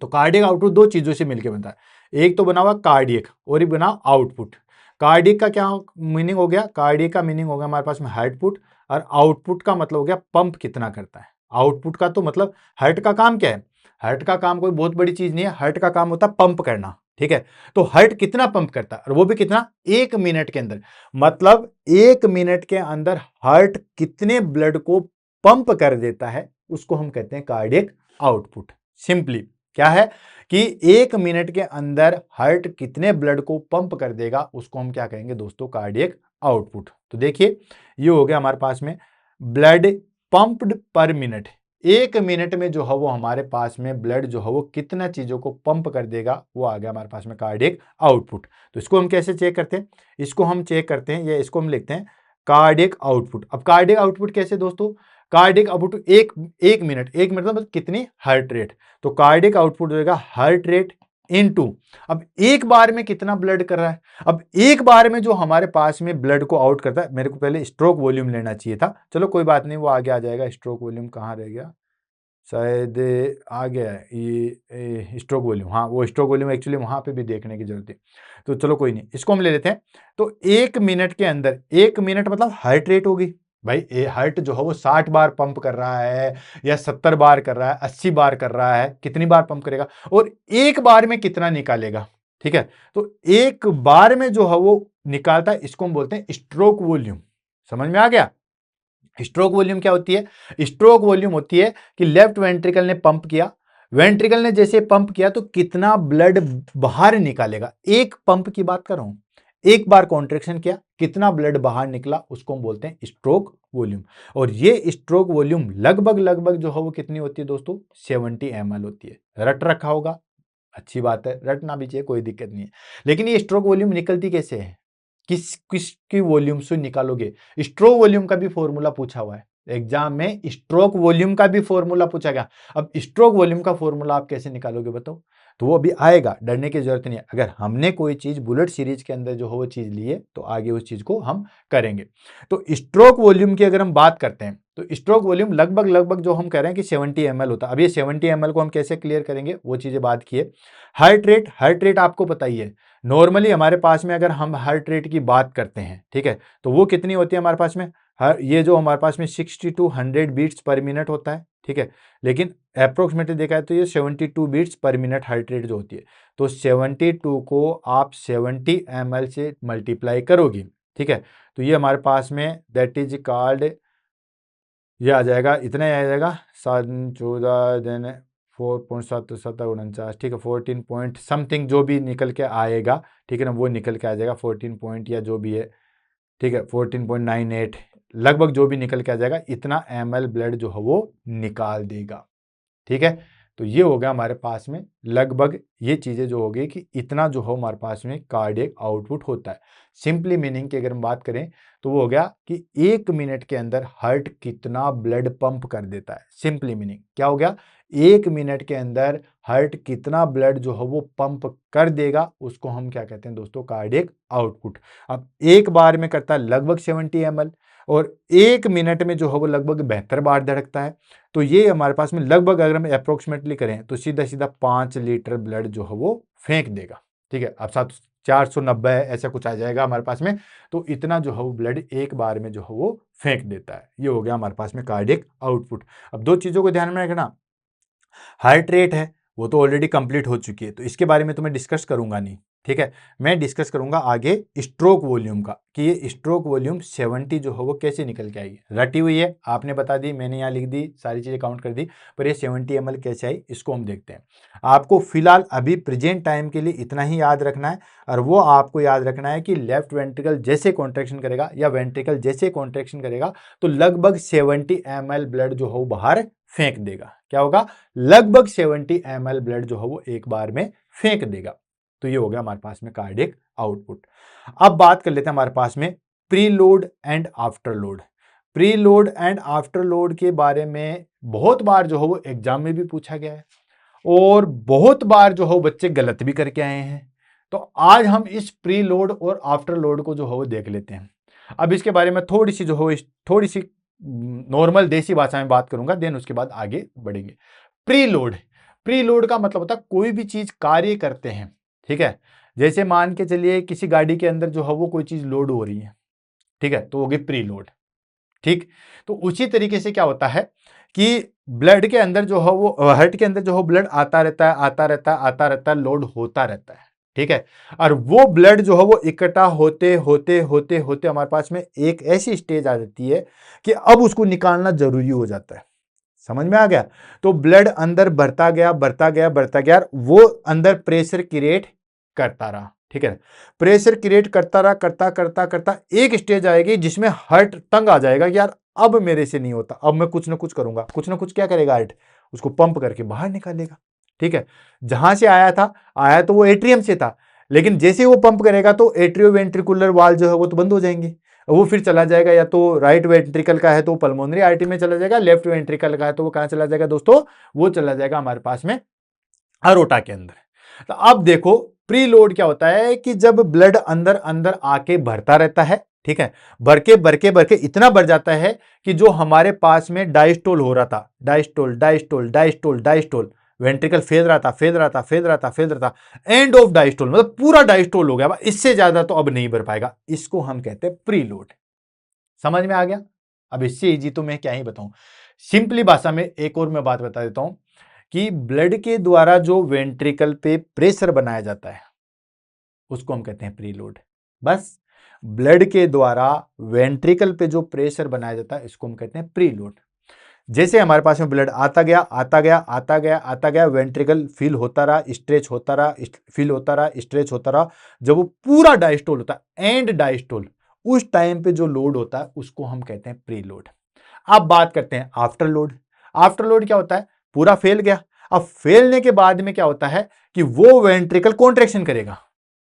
Speaker 1: तो कार्डियक आउटपुट दो चीजों से मिलकर बनता है, एक तो बना हुआ कार्डियक और एक बना आउटपुट। कार्डियक का क्या मीनिंग हो गया, कार्डियक का मीनिंग हो गया हमारे पास में हार्टपुट, और आउटपुट का मतलब हो गया पंप कितना करता है। आउटपुट का तो मतलब हार्ट का काम क्या है, हार्ट का काम कोई बहुत बड़ी चीज नहीं है, हार्ट का काम होता है पंप करना। ठीक है, तो हार्ट कितना पंप करता है, और वो भी कितना, 1 मिनट के अंदर, मतलब 1 मिनट के अंदर हार्ट कितने ब्लड को पंप कर देता है, उसको हम कहते हैं कार्डियक आउटपुट। सिंपली क्या है कि 1 मिनट के अंदर हार्ट कितने ब्लड को पंप कर देगा, उसको हम क्या कहेंगे दोस्तों, कार्डियक आउटपुट। तो देखिए ये हो गया हमारे पास में ब्लड पंप्ड पर मिनट, 1 मिनट में जो है वो हमारे पास में ब्लड जो है वो कितना चीजों को पंप कर देगा, वो आ गया हमारे पास में कार्डियक आउटपुट। तो इसको हम कैसे चेक करते हैं, इसको हम चेक करते हैं, या इसको हम लिखते हैं कार्डियक आउटपुट। अब कार्डियक आउटपुट कैसे दोस्तों, कार्डियक आउटपुट एक मिनट मतलब कितनी, हार्ट रेट। तो कार्डियक आउटपुट होगा हार्ट रेट इनटू, अब एक बार में कितना ब्लड कर रहा है। अब एक बार में जो हमारे पास में ब्लड को आउट करता है, मेरे को पहले स्ट्रोक वॉल्यूम लेना चाहिए था, चलो कोई बात नहीं, वो आगे आ जाएगा। स्ट्रोक वॉल्यूम कहाँ रह गया, शायद आ गया है ये स्ट्रोक वॉल्यूम। हाँ, वो स्ट्रोक वॉल्यूम एक्चुअली वहां पे भी देखने की जरूरत है, तो चलो कोई नहीं, इसको हम ले लेते हैं। तो एक मिनट के अंदर, एक मिनट मतलब हार्ट रेट होगी भाई, हार्ट जो है वो 60 बार पंप कर रहा है या 70 बार कर रहा है, 80 बार कर रहा है, कितनी बार पंप करेगा और एक बार में कितना निकालेगा। ठीक है, तो एक बार में जो है वो निकालता है, इसको हम बोलते हैं स्ट्रोक वॉल्यूम। समझ में आ गया। स्ट्रोक वॉल्यूम क्या होती है, स्ट्रोक वॉल्यूम होती है कि लेफ्ट वेंट्रिकल ने पंप किया, वेंट्रिकल ने जैसे पंप किया तो कितना ब्लड बाहर निकालेगा। एक पंप की बात कर रहा हूं, एक बार कॉन्ट्रेक्शन किया कितना ब्लड बाहर निकला, उसको हम बोलते हैं स्ट्रोक वॉल्यूम। और ये स्ट्रोक वॉल्यूम लगभग लगभग जो है वो कितनी होती है दोस्तों, 70 ml होती है। रट रखा होगा, अच्छी बात है, रटना भी चाहिए, कोई दिक्कत नहीं है। लेकिन ये स्ट्रोक वॉल्यूम निकलती कैसे है, किस की वॉल्यूम से निकालोगे। स्ट्रोक वॉल्यूम का भी फॉर्मूला पूछा हुआ है एग्जाम में, स्ट्रोक वॉल्यूम का भी फॉर्मूला पूछा गया। अब स्ट्रोक वॉल्यूम का फॉर्मूला आप कैसे निकालोगे बताओ, तो वो अभी आएगा, डरने की जरूरत नहीं है। अगर हमने कोई चीज बुलेट सीरीज के अंदर जो हो वो चीज ली है तो आगे उस चीज को हम करेंगे। तो स्ट्रोक वॉल्यूम की अगर हम बात करते हैं तो स्ट्रोक वॉल्यूम लगभग लगभग जो हम कह रहे हैं कि 70 ml होता है। अब ये 70 ml को हम कैसे क्लियर करेंगे वो चीजें बात की है। हार्ट रेट आपको पता ही है, नॉर्मली हमारे पास में अगर हम हार्ट रेट की बात करते हैं, ठीक है, तो वो कितनी होती है हमारे पास में, ये जो हमारे पास में 60 to 100 बीट्स पर मिनट होता है। ठीक है, लेकिन अप्रोक्सीमेटली देखा है तो ये 72 beats per minute heart rate जो होती है। तो 72 को आप 70 ml से मल्टीप्लाई करोगे, ठीक है, तो ये हमारे पास में दैट इज कॉल्ड, ये आ जाएगा, इतना ही आ जाएगा 7 14 दिन 4.7 ठीक है, 14 पॉइंट समथिंग जो भी निकल के आएगा, ठीक है ना, वो निकल के आ जाएगा 14 पॉइंट या जो भी है, ठीक है, 14.98 लगभग जो भी निकल के आ जाएगा, इतना ml ब्लड जो है वो निकाल देगा। ठीक है, तो ये हो गया हमारे पास में लगभग ये चीजें जो हो गई कि इतना जो हो हमारे पास में कार्डियक आउटपुट होता है। सिंपली मीनिंग की अगर हम बात करें तो वो हो गया कि एक मिनट के अंदर हार्ट कितना ब्लड पंप कर देता है। सिंपली मीनिंग क्या हो गया, एक मिनट के अंदर हार्ट कितना ब्लड जो है वो पंप कर देगा, उसको हम क्या कहते हैं दोस्तों, कार्डियक आउटपुट। अब एक बार में करता है लगभग 70 ml और एक मिनट में जो है वो लगभग 72 बार धड़कता है। तो ये हमारे पास में लगभग अगर हम अप्रोक्सीमेटली करें तो सीधा सीधा 5 लीटर ब्लड जो है वो फेंक देगा। ठीक है, अब 490 ऐसा कुछ आ जाएगा हमारे पास में, तो इतना जो है वो ब्लड एक बार में जो है वो फेंक देता है। ये हो गया हमारे पास में कार्डियक आउटपुट। अब दो चीजों को ध्यान में रखना, हार्ट रेट है वो तो ऑलरेडी कंप्लीट हो चुकी है, तो इसके बारे में तो मैं डिस्कस करूंगा नहीं। ठीक है, मैं डिस्कस करूंगा आगे स्ट्रोक वॉल्यूम का, कि ये स्ट्रोक वॉल्यूम 70 जो है वो कैसे निकल के आएगी। रटी हुई है, आपने बता दी, मैंने यहाँ लिख दी, सारी चीजें काउंट कर दी, पर ये 70 ml कैसे आई इसको हम देखते हैं। आपको फिलहाल अभी प्रेजेंट टाइम के लिए इतना ही याद रखना है, और वो आपको याद रखना है कि लेफ्ट वेंट्रिकल जैसे कॉन्ट्रेक्शन करेगा या वेंट्रिकल जैसे कॉन्ट्रेक्शन करेगा तो लगभग 70 ml ब्लड जो है वो बाहर फेंक देगा। क्या होगा, लगभग 70 ml ब्लड जो है वो एक बार में फेंक देगा। तो ये हो गया हमारे पास में कार्डियक आउटपुट। अब बात कर लेते हैं हमारे पास में pre load and after load. Pre load and after load के बारे में बहुत बार जो है वो एग्जाम में भी पूछा गया है और बहुत बार जो है बच्चे गलत भी करके आए हैं। तो आज हम इस प्री लोड और आफ्टर लोड को जो है वो देख लेते हैं। अब इसके बारे में थोड़ी सी जो है थोड़ी सी नॉर्मल देसी भाषा में बात करूंगा, देन उसके बाद आगे बढ़ेंगे। प्री लोड, प्री लोड का मतलब होता है कोई भी चीज कार्य करते हैं। ठीक है, जैसे मान के चलिए किसी गाड़ी के अंदर जो है वो कोई चीज लोड हो रही है, ठीक है, तो हो गई प्री लोड। ठीक, तो उसी तरीके से क्या होता है कि ब्लड के अंदर जो है वो हार्ट के अंदर जो है ब्लड आता रहता है, आता रहता है, आता रहता है, लोड होता रहता है। ठीक है, और वो ब्लड जो है वो इकट्ठा होते होते होते होते हमारे पास में एक ऐसी स्टेज आ जाती है कि अब उसको निकालना जरूरी हो जाता है। समझ में आ गया, तो ब्लड अंदर बढ़ता गया बढ़ता गया बढ़ता गया, वो अंदर प्रेशर क्रिएट करता रहा। ठीक है, प्रेशर क्रिएट करता रहा, करता करता करता एक स्टेज आएगी जिसमें हार्ट तंग आ जाएगा कि यार अब मेरे से नहीं होता, अब मैं कुछ ना कुछ करूंगा। कुछ ना कुछ क्या करेगा हार्ट, उसको पंप करके बाहर निकालेगा। ठीक है, जहां से आया तो वो एट्रियम से था, लेकिन जैसे ही वो पंप करेगा तो एट्रियो वेंट्रिकुलर वाल जो है वो तो बंद हो जाएंगे, वो फिर चला जाएगा, या तो राइट वेंट्रिकल का है तो पल्मोनरी आर्टरी में चला जाएगा, लेफ्ट वेंट्रिकल का है तो वो कहां चला जाएगा दोस्तों, वो चला जाएगा हमारे पास में अरोटा के अंदर। तो अब देखो प्री लोड क्या होता है कि जब ब्लड अंदर अंदर आके भरता रहता है, ठीक है, भर के इतना भर जाता है कि जो हमारे पास में डायस्टोल हो रहा था, diastole diastole diastole diastole, ventricle fail रहा था फेल रहा था फेल रहा था फेल रहा था, एंड ऑफ डायस्टोल मतलब पूरा डायस्टोल हो गया, इससे ज्यादा तो अब नहीं भर पाएगा, इसको हम कहते हैं प्री लोड। समझ में आ गया? अब इससे इजी तो मैं क्या ही बताऊं, सिंपली भाषा में एक और मैं बात बता देता हूं कि ब्लड के द्वारा जो वेंट्रिकल पे प्रेशर बनाया जाता है उसको हम कहते हैं प्रीलोड। बस ब्लड के द्वारा वेंट्रिकल पे जो प्रेशर बनाया जाता है इसको हम कहते हैं प्रीलोड। जैसे हमारे पास में ब्लड आता गया आता गया आता गया आता गया, वेंट्रिकल फिल होता रहा स्ट्रेच होता रहा फिल होता रहा स्ट्रेच होता रहा, जब वो पूरा डायस्टोल होता है एंड डायस्टोल, उस टाइम पे जो लोड होता है उसको हम कहते हैं प्रीलोड। अब बात करते हैं आफ्टर लोड। आफ्टर लोड क्या होता है? पूरा फेल गया, अब फेलने के बाद में क्या होता है कि वो वेंट्रिकल कॉन्ट्रैक्शन करेगा,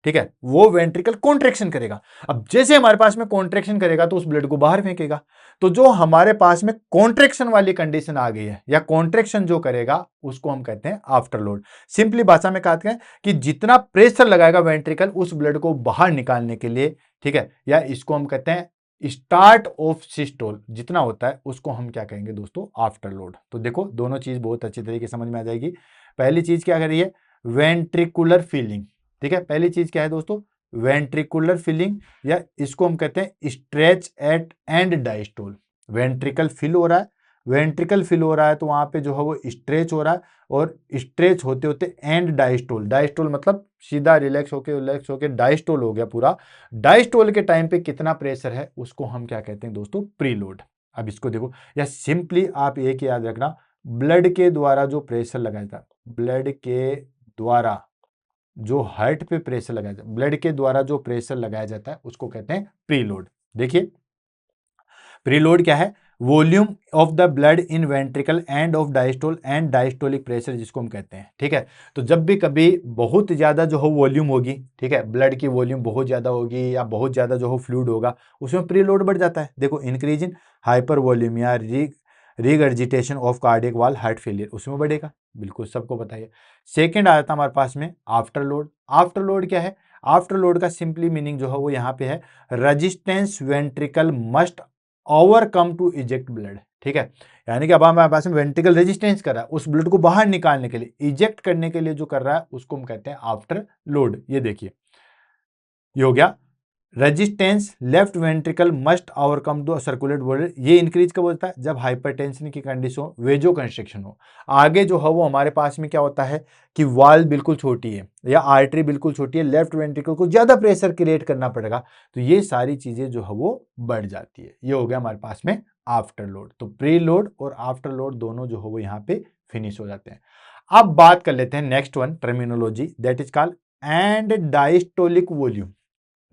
Speaker 1: ठीक है, वो वेंट्रिकल कॉन्ट्रैक्शन करेगा। अब जैसे हमारे पास में कॉन्ट्रैक्शन करेगा तो उस ब्लड को बाहर फेंकेगा, तो जो हमारे पास में कॉन्ट्रैक्शन वाली कंडीशन आ गई है या कॉन्ट्रैक्शन जो करेगा उसको हम कहते हैं आफ्टर लोड। सिंपली भाषा में कहते हैं कि जितना प्रेशर लगाएगा वेंट्रिकल उस ब्लड को बाहर निकालने के लिए, ठीक है, या इसको हम कहते हैं स्टार्ट ऑफ सिस्टोल जितना होता है उसको हम क्या कहेंगे दोस्तों? After load. तो देखो दोनों चीज बहुत अच्छी तरीके से समझ में आ जाएगी। पहली चीज क्या कर रही है? वेंट्रिकुलर फीलिंग, ठीक है, पहली चीज क्या है दोस्तों? वेंट्रिकुलर फीलिंग, या इसको हम कहते हैं stretch at end diastole. Ventricle fill हो रहा है, वेंट्रिकल फिल हो रहा है तो वहां पे जो है वो स्ट्रेच हो रहा है, और स्ट्रेच होते होते एंड डायस्टोल, डायस्टोल मतलब सीधा रिलैक्स होके डायस्टोल हो गया पूरा। डायस्टोल के टाइम पे कितना प्रेशर है उसको हम क्या कहते हैं दोस्तों? प्रीलोड। अब इसको देखो, या सिंपली आप एक याद रखना, ब्लड के द्वारा जो प्रेशर लगाया था, ब्लड के द्वारा जो हार्ट पे प्रेशर लगाया जाता है, ब्लड के द्वारा जो प्रेशर लगाया जाता है उसको कहते हैं प्रीलोड। देखिए प्रीलोड क्या है? Volume of the blood in ventricle end of diastole and diastolic pressure जिसको हम कहते हैं, ठीक है। तो जब भी कभी बहुत ज्यादा जो हो वॉल्यूम होगी, ठीक है, ब्लड की वॉल्यूम बहुत ज्यादा होगी या बहुत ज्यादा जो हो फ्लूइड होगा, उसमें प्रीलोड बढ़ जाता है। देखो इंक्रीज इन हाइपर वॉल्यूम या regurgitation of cardiac wall heart failure, उसमें बढ़ेगा, बिल्कुल सबको पता है। सेकेंड आया था हमारे पास में आफ्टर लोड। आफ्टर लोड क्या है? आफ्टर लोड का सिंपली मीनिंग जो है वो यहाँ पे है resistance ventricle must overcome to eject blood, ठीक है, यानी कि अब हमारे पास में वेंट्रिकल रेजिस्टेंस कर रहा है उस ब्लड को बाहर निकालने के लिए, इजेक्ट करने के लिए जो कर रहा है उसको हम कहते हैं आफ्टर लोड। ये देखिए ये हो गया resistance left ventricle must overcome the circulate blood. ये इंक्रीज कब होता है? जब हाइपरटेंशन की कंडीशन हो, वेजो कंस्ट्रिक्शन हो। आगे जो है वो हमारे पास में क्या होता है कि वाल बिल्कुल छोटी है या आर्टरी बिल्कुल छोटी है, लेफ्ट वेंट्रिकल को ज्यादा प्रेशर क्रिएट करना पड़ेगा, तो ये सारी चीजें जो है वो बढ़ जाती है। ये हो गया हमारे पास में आफ्टर लोड। तो प्री लोड और आफ्टर लोड दोनों जो है वो यहाँ पे फिनिश हो जाते हैं। अब बात कर लेते हैं next one terminology, that is called and diastolic volume.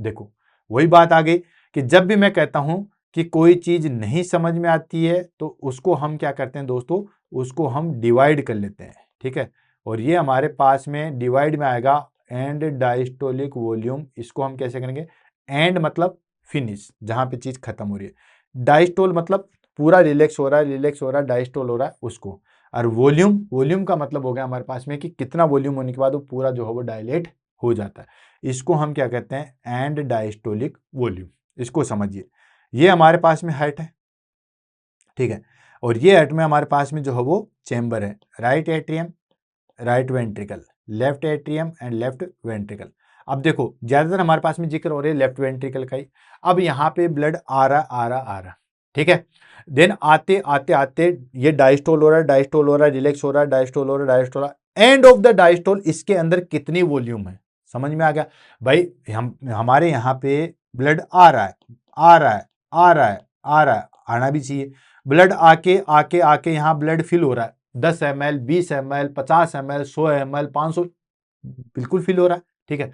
Speaker 1: देखो वही बात आ गई कि जब भी मैं कहता हूं कि कोई चीज नहीं समझ में आती है तो उसको हम क्या करते हैं दोस्तों? उसको हम डिवाइड कर लेते हैं, ठीक है, और ये हमारे पास में डिवाइड में आएगा एंड डायस्टोलिक वॉल्यूम। इसको हम कैसे करेंगे? एंड मतलब फिनिश, जहां पे चीज खत्म हो रही है, डायस्टोल मतलब पूरा रिलैक्स हो रहा है, रिलैक्स हो रहा है, डायस्टोल हो रहा है उसको, और वॉल्यूम, वॉल्यूम का मतलब हो गया हमारे पास में कि कितना वॉल्यूम होने के बाद वो पूरा जो है वो डायलेट हो जाता है। इसको हम क्या कहते हैं? And diastolic volume. इसको समझिए, ये हमारे पास में हार्ट है, ठीक है, और ये हार्ट में हमारे पास में जो है वो चेंबर है, right atrium, right ventricle, left atrium and left ventricle. अब देखो ज्यादातर हमारे पास में जिक्र हो रहा है लेफ्ट वेंट्रिकल का ही। अब यहाँ पे ब्लड आ रहा आ रहा आ रहा, ठीक है, देन आते आते आते ये डायस्टोल हो रहा है, डायस्टोल हो रहा है, रिलैक्स हो रहा है, डायस्टोल हो रहा है, डायस्टोल हो रहा है, एंड ऑफ द डायस्टोल इसके अंदर कितनी वॉल्यूम है? समझ में आ गया भाई? हम हमारे यहाँ पे ब्लड आ रहा है आ रहा है आ रहा है आ रहा है, आना भी चाहिए। ब्लड आके आके आके यहाँ ब्लड फिल हो रहा है, 10 ml 20 ml 50 ml 100 ml 500, बिल्कुल फिल हो रहा है, ठीक है।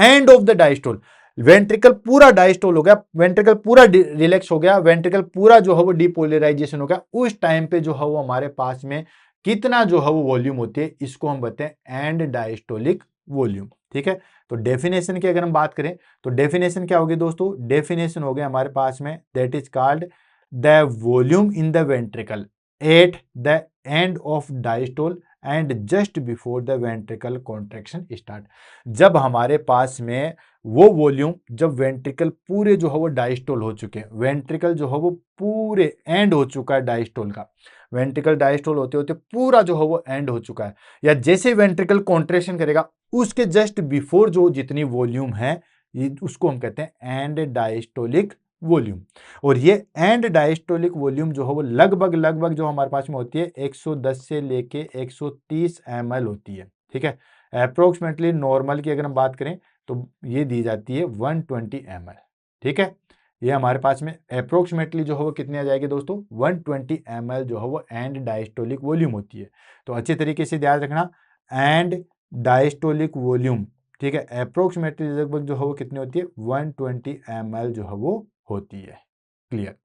Speaker 1: End of the diastole, ventricle पूरा डायस्टोल हो गया, वेंट्रिकल पूरा रिलैक्स हो गया, वेंट्रिकल पूरा जो है वो डिपोलराइजेशन हो गया, उस टाइम पे जो है वो हमारे पास में कितना जो है वो वॉल्यूम होती है, इसको हम कहते हैं एंड डायस्टोलिक वॉल्यूम, ठीक है। तो डेफिनेशन की अगर हम बात करें तो डेफिनेशन क्या होगी दोस्तों? डेफिनेशन हो गया हमारे पास में that is called the volume in the ventricle at the end of diastole and just before the ventricle contraction start. जब हमारे पास में वो वॉल्यूम, जब वेंट्रिकल पूरे जो है वो डायस्टोल हो चुके हैं, वेंट्रिकल जो है वो पूरे एंड हो चुका है डायस्टोल का, वेंट्रिकल डायस्टोल होते होते पूरा जो है वो एंड हो चुका है, या जैसे वेंट्रिकल कॉन्ट्रैक्शन करेगा उसके जस्ट बिफोर जो जितनी वॉल्यूम है उसको हम कहते हैं एंड डायस्टोलिक वॉल्यूम। और ये एंड डायस्टोलिक वॉल्यूम जो है वो लगभग जो हमारे पास में होती है 110 से लेके 130 ml होती है। ठीक है, अप्रोक्सीमेटली नॉर्मल की अगर हम बात करें तो ये दी जाती है 120 ml। ठीक है, ये हमारे पास में अप्रोक्सीमेटली जो है वो कितनी आ जाएगी दोस्तों, 120 ml जो है वो एंड डायस्टोलिक वॉल्यूम होती है। तो अच्छे तरीके से ध्यान रखना, एंड डायस्टोलिक वॉल्यूम, ठीक है, अप्रोक्सीमेटली लगभग जो है वो कितनी होती है, 120 ml जो है वो होती है। क्लियर,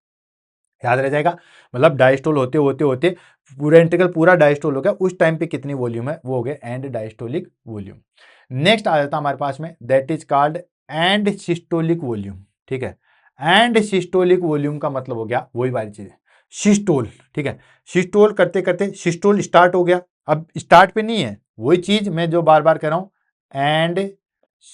Speaker 1: याद रह जाएगा। मतलब डायस्टोल होते होते होते पूरा इंटीग्रल पूरा डायस्टोल हो गया, उस टाइम पे कितनी वॉल्यूम है वो हो गया एंड डायस्टोलिक वॉल्यूम। नेक्स्ट आ जाता है हमारे पास में, that is called and systolic volume. ठीक है, एंड सिस्टोलिक वॉल्यूम का मतलब हो गया वही वाली चीज, सिस्टोल। ठीक है, सिस्टोल करते करते सिस्टोल स्टार्ट हो गया, अब स्टार्ट पे नहीं है, वही चीज मैं जो बार बार कह रहा हूं, एंड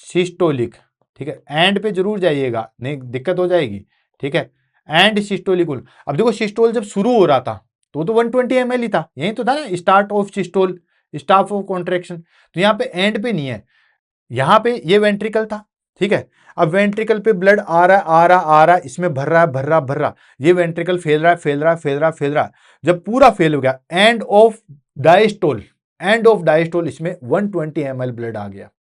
Speaker 1: सिस्टोलिक। ठीक है, एंड पे जरूर जाइएगा, नहीं दिक्कत हो जाएगी। ठीक है, एंड सिस्टोलिक। अब देखो सिस्टोल जब शुरू हो रहा था तो 120 ml ही था, यही तो था ना, start of systole, start of contraction. तो यहाँ पे एंड पे नहीं है, यहाँ पे ये वेंट्रिकल था। ठीक है, अब वेंट्रिकल पे ब्लड आ रहा आ रहा, इसमें भर रहा, ये वेंट्रिकल फैल रहा। जब पूरा फेल हो गया, एंड ऑफ डायस्टोल, इसमें 120 ml ब्लड आ गया।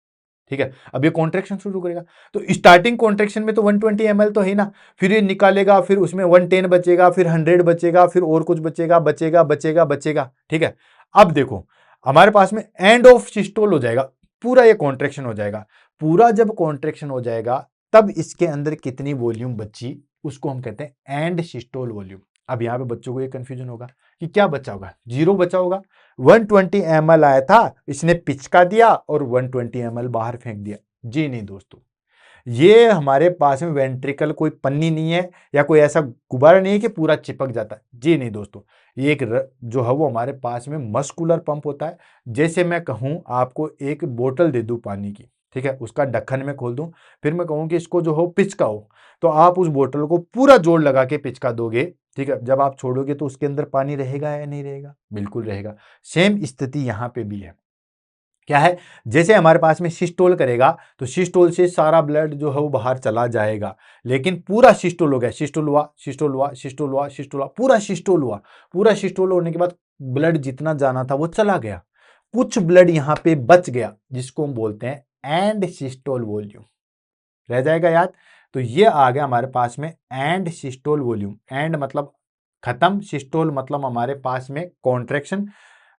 Speaker 1: ठीक है, अब ये कॉन्ट्रैक्शन शुरू करेगा, तो स्टार्टिंग कॉन्ट्रैक्शन में तो 120 ml तो है ना, फिर ये निकालेगा, फिर उसमें 110 बचेगा, फिर 100 बचेगा, फिर और कुछ बचेगा। ठीक है, अब देखो हमारे पास में एंड ऑफ सिस्टोल हो जाएगा, पूरा ये कॉन्ट्रैक्शन हो जाएगा। पूरा जब कॉन्ट्रैक्शन हो जाएगा तब इसके अंदर कितनी वॉल्यूम बची, उसको हम कहते हैं एंड सिस्टोल वॉल्यूम। अब यहां पे बच्चों को ये कंफ्यूजन होगा कि क्या बचा होगा, 0 बचा होगा। 120 ml आया था, इसने पिचका दिया और 120 ml बाहर फेंक दिया। जी नहीं दोस्तों, ये हमारे पास में वेंट्रिकल कोई पन्नी नहीं है या कोई ऐसा गुब्बारा नहीं है कि पूरा चिपक जाता है। जी नहीं दोस्तों, ये एक जो है वो हमारे पास में मस्कुलर पंप होता है। जैसे मैं कहूँ आपको एक बोतल दे दूं पानी की, ठीक है, उसका ढक्कन में खोल दूं, फिर मैं कहूँ कि इसको जो हो पिचकाओ, तो आप उस बोतल को पूरा जोर लगा के पिचका दोगे। ठीक है, जब आप छोड़ोगे तो उसके अंदर पानी रहेगा या नहीं रहेगा, बिल्कुल रहेगा। सेम स्थिति यहाँ पे भी है। क्या है, जैसे हमारे पास में सिस्टोल करेगा तो सिस्टोल से सारा ब्लड जो है वो बाहर चला जाएगा, लेकिन पूरा सिस्टोल हो गया, पूरा सिस्टोल होने के बाद ब्लड जितना जाना था वो चला गया, कुछ ब्लड यहाँ पे बच गया, जिसको हम बोलते हैं एंड सिस्टोल वॉल्यूम। रह जाएगा याद। तो ये आ गया हमारे पास में एंड सिस्टोल वॉल्यूम। एंड मतलब खत्म, सिस्टोल मतलब हमारे पास में कॉन्ट्रैक्शन,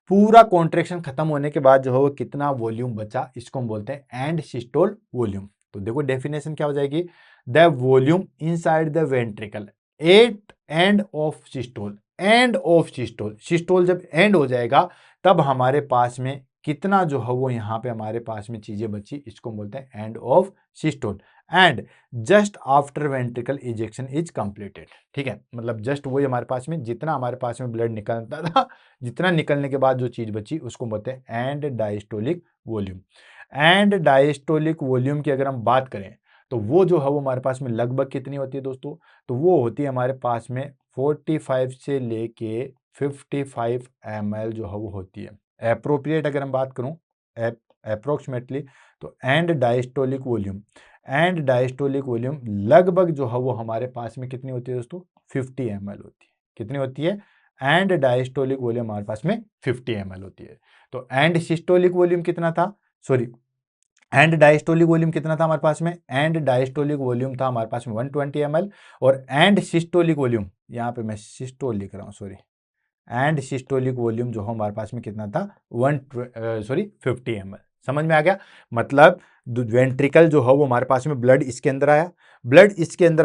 Speaker 1: पूरा कॉन्ट्रैक्शन खत्म होने के बाद जो है वो कितना वॉल्यूम बचा, इसको हम बोलते हैं एंड सिस्टोल वॉल्यूम। तो देखो डेफिनेशन क्या हो जाएगी, the volume inside the ventricle at end of systole. End of systole, systole जब एंड हो जाएगा तब हमारे पास में कितना जो है वो यहाँ पे हमारे पास में चीजें बची, इसको हम बोलते हैं and of systole. And just after ventricle ejection is completed. ठीक है, मतलब जस्ट वही हमारे पास में जितना हमारे पास में ब्लड निकलता था, जितना निकलने के बाद जो चीज बची उसको बोलते हैं and diastolic volume. And diastolic volume की अगर हम बात करें तो वो जो है वो हमारे पास में लगभग कितनी होती है दोस्तों, तो वो होती है हमारे पास में 45 से लेके 55 ml जो है वो होती है अप्रोप्रिएट। अगर हम बात करूं अप्रोक्सीमेटली, तो and diastolic volume, and diastolic volume लगभग जो है वो हमारे पास में कितनी होती है दोस्तों, 50 ml होती है। कितनी होती है, एंड डायस्टोलिक वॉल्यूम हमारे पास में 50 ml होती है। तो एंड सिस्टोलिक वॉल्यूम कितना था, सॉरी एंड डायस्टोलिक वॉल्यूम कितना था हमारे पास में, एंड डायस्टोलिक वॉल्यूम था हमारे पास में 120 ml, और एंड सिस्टोलिक वॉल्यूम, यहाँ पे मैं सिस्टोल लिख रहा हूँ सॉरी, एंड सिस्टोलिक वॉल्यूम जो हमारे पास में कितना था 50 ml। समझ में आ गया, मतलब वेंट्रिकल जो है वो हमारे पास में ब्लड इसके अंदर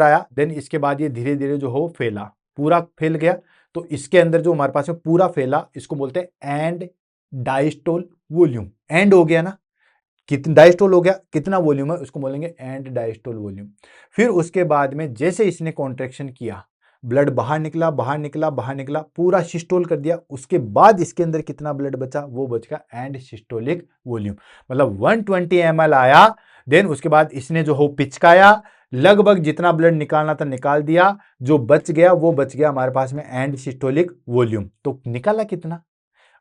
Speaker 1: आया, देन इसके बाद ये धीरे धीरे जो हो फैला, पूरा फैल गया, तो इसके अंदर जो हमारे पास में पूरा फैला इसको बोलते हैं एंड डायस्टोल वॉल्यूम। एंड हो गया ना, कितना डायस्टोल हो गया, कितना वॉल्यूम है उसको बोलेंगे एंड डायस्टोल वॉल्यूम। फिर उसके बाद में जैसे इसने कॉन्ट्रैक्शन किया, ब्लड बाहर निकला बाहर निकला बाहर निकला, पूरा सिस्टोल कर दिया। उसके बाद इसके अंदर कितना ब्लड बचा, वो बच गया एंड सिस्टोलिक वॉल्यूम, मतलब 120 ml आया। देन उसके बाद इसने जो हो पिचकाया, लगभग जितना ब्लड निकालना था निकाल दिया, जो बच गया वो बच गया हमारे पास में एंड सिस्टोलिक वॉल्यूम। तो निकाला कितना,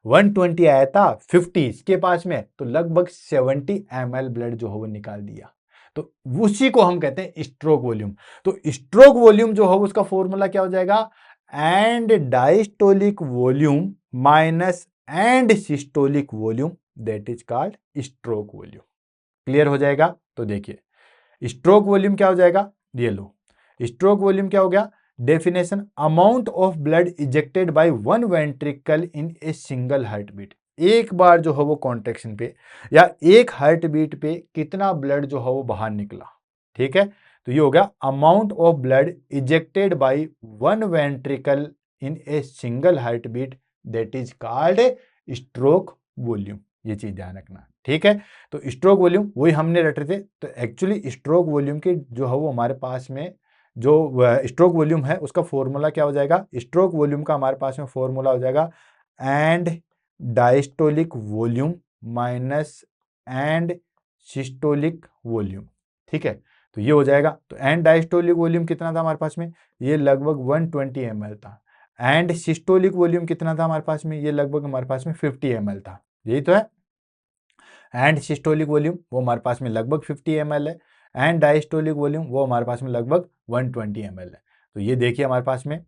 Speaker 1: 120 आया था, 50 इसके पास में, तो लगभग 70 ml ब्लड जो है वो निकाल दिया। तो उसी को हम कहते हैं स्ट्रोक वॉल्यूम। तो स्ट्रोक वॉल्यूम जो है उसका फॉर्मूला क्या हो जाएगा, and diastolic volume minus and systolic volume, that is called stroke volume. Clear हो जाएगा। तो देखिए स्ट्रोक वॉल्यूम क्या हो जाएगा, ये लो, स्ट्रोक वॉल्यूम क्या हो गया, definition amount of blood ejected by one ventricle in a single heart beat. एक बार जो है वो कॉन्ट्रैक्शन पे या एक हार्ट बीट पे कितना ब्लड जो है वो बाहर निकला, ठीक है। तो ये हो गया amount of blood ejected by one ventricle in a single heart beat, that is called stroke volume. ये चीज ध्यान रखना, ठीक है। तो स्ट्रोक वॉल्यूम वही हमने रटे थे। तो एक्चुअली स्ट्रोक वॉल्यूम के जो है वो हमारे पास में जो स्ट्रोक वॉल्यूम है उसका फॉर्मूला क्या हो जाएगा, स्ट्रोक वॉल्यूम का हमारे पास में फॉर्मूला हो जाएगा and diastolic volume minus and systolic volume, ठीक है। तो ये हो जाएगा। तो एंड डायस्टोलिक वॉल्यूम कितना था हमारे पास में, ये लगभग 120 ml था। एंड सिस्टोलिक वॉल्यूम कितना था हमारे पास में, ये लगभग हमारे पास में 50 ml था। यही तो है। एंड सिस्टोलिक वॉल्यूम वो हमारे पास में लगभग 50 ml है, एंड डायस्टोलिक वॉल्यूम वो हमारे पास में लगभग 120 ml है। तो ये देखिए हमारे पास में,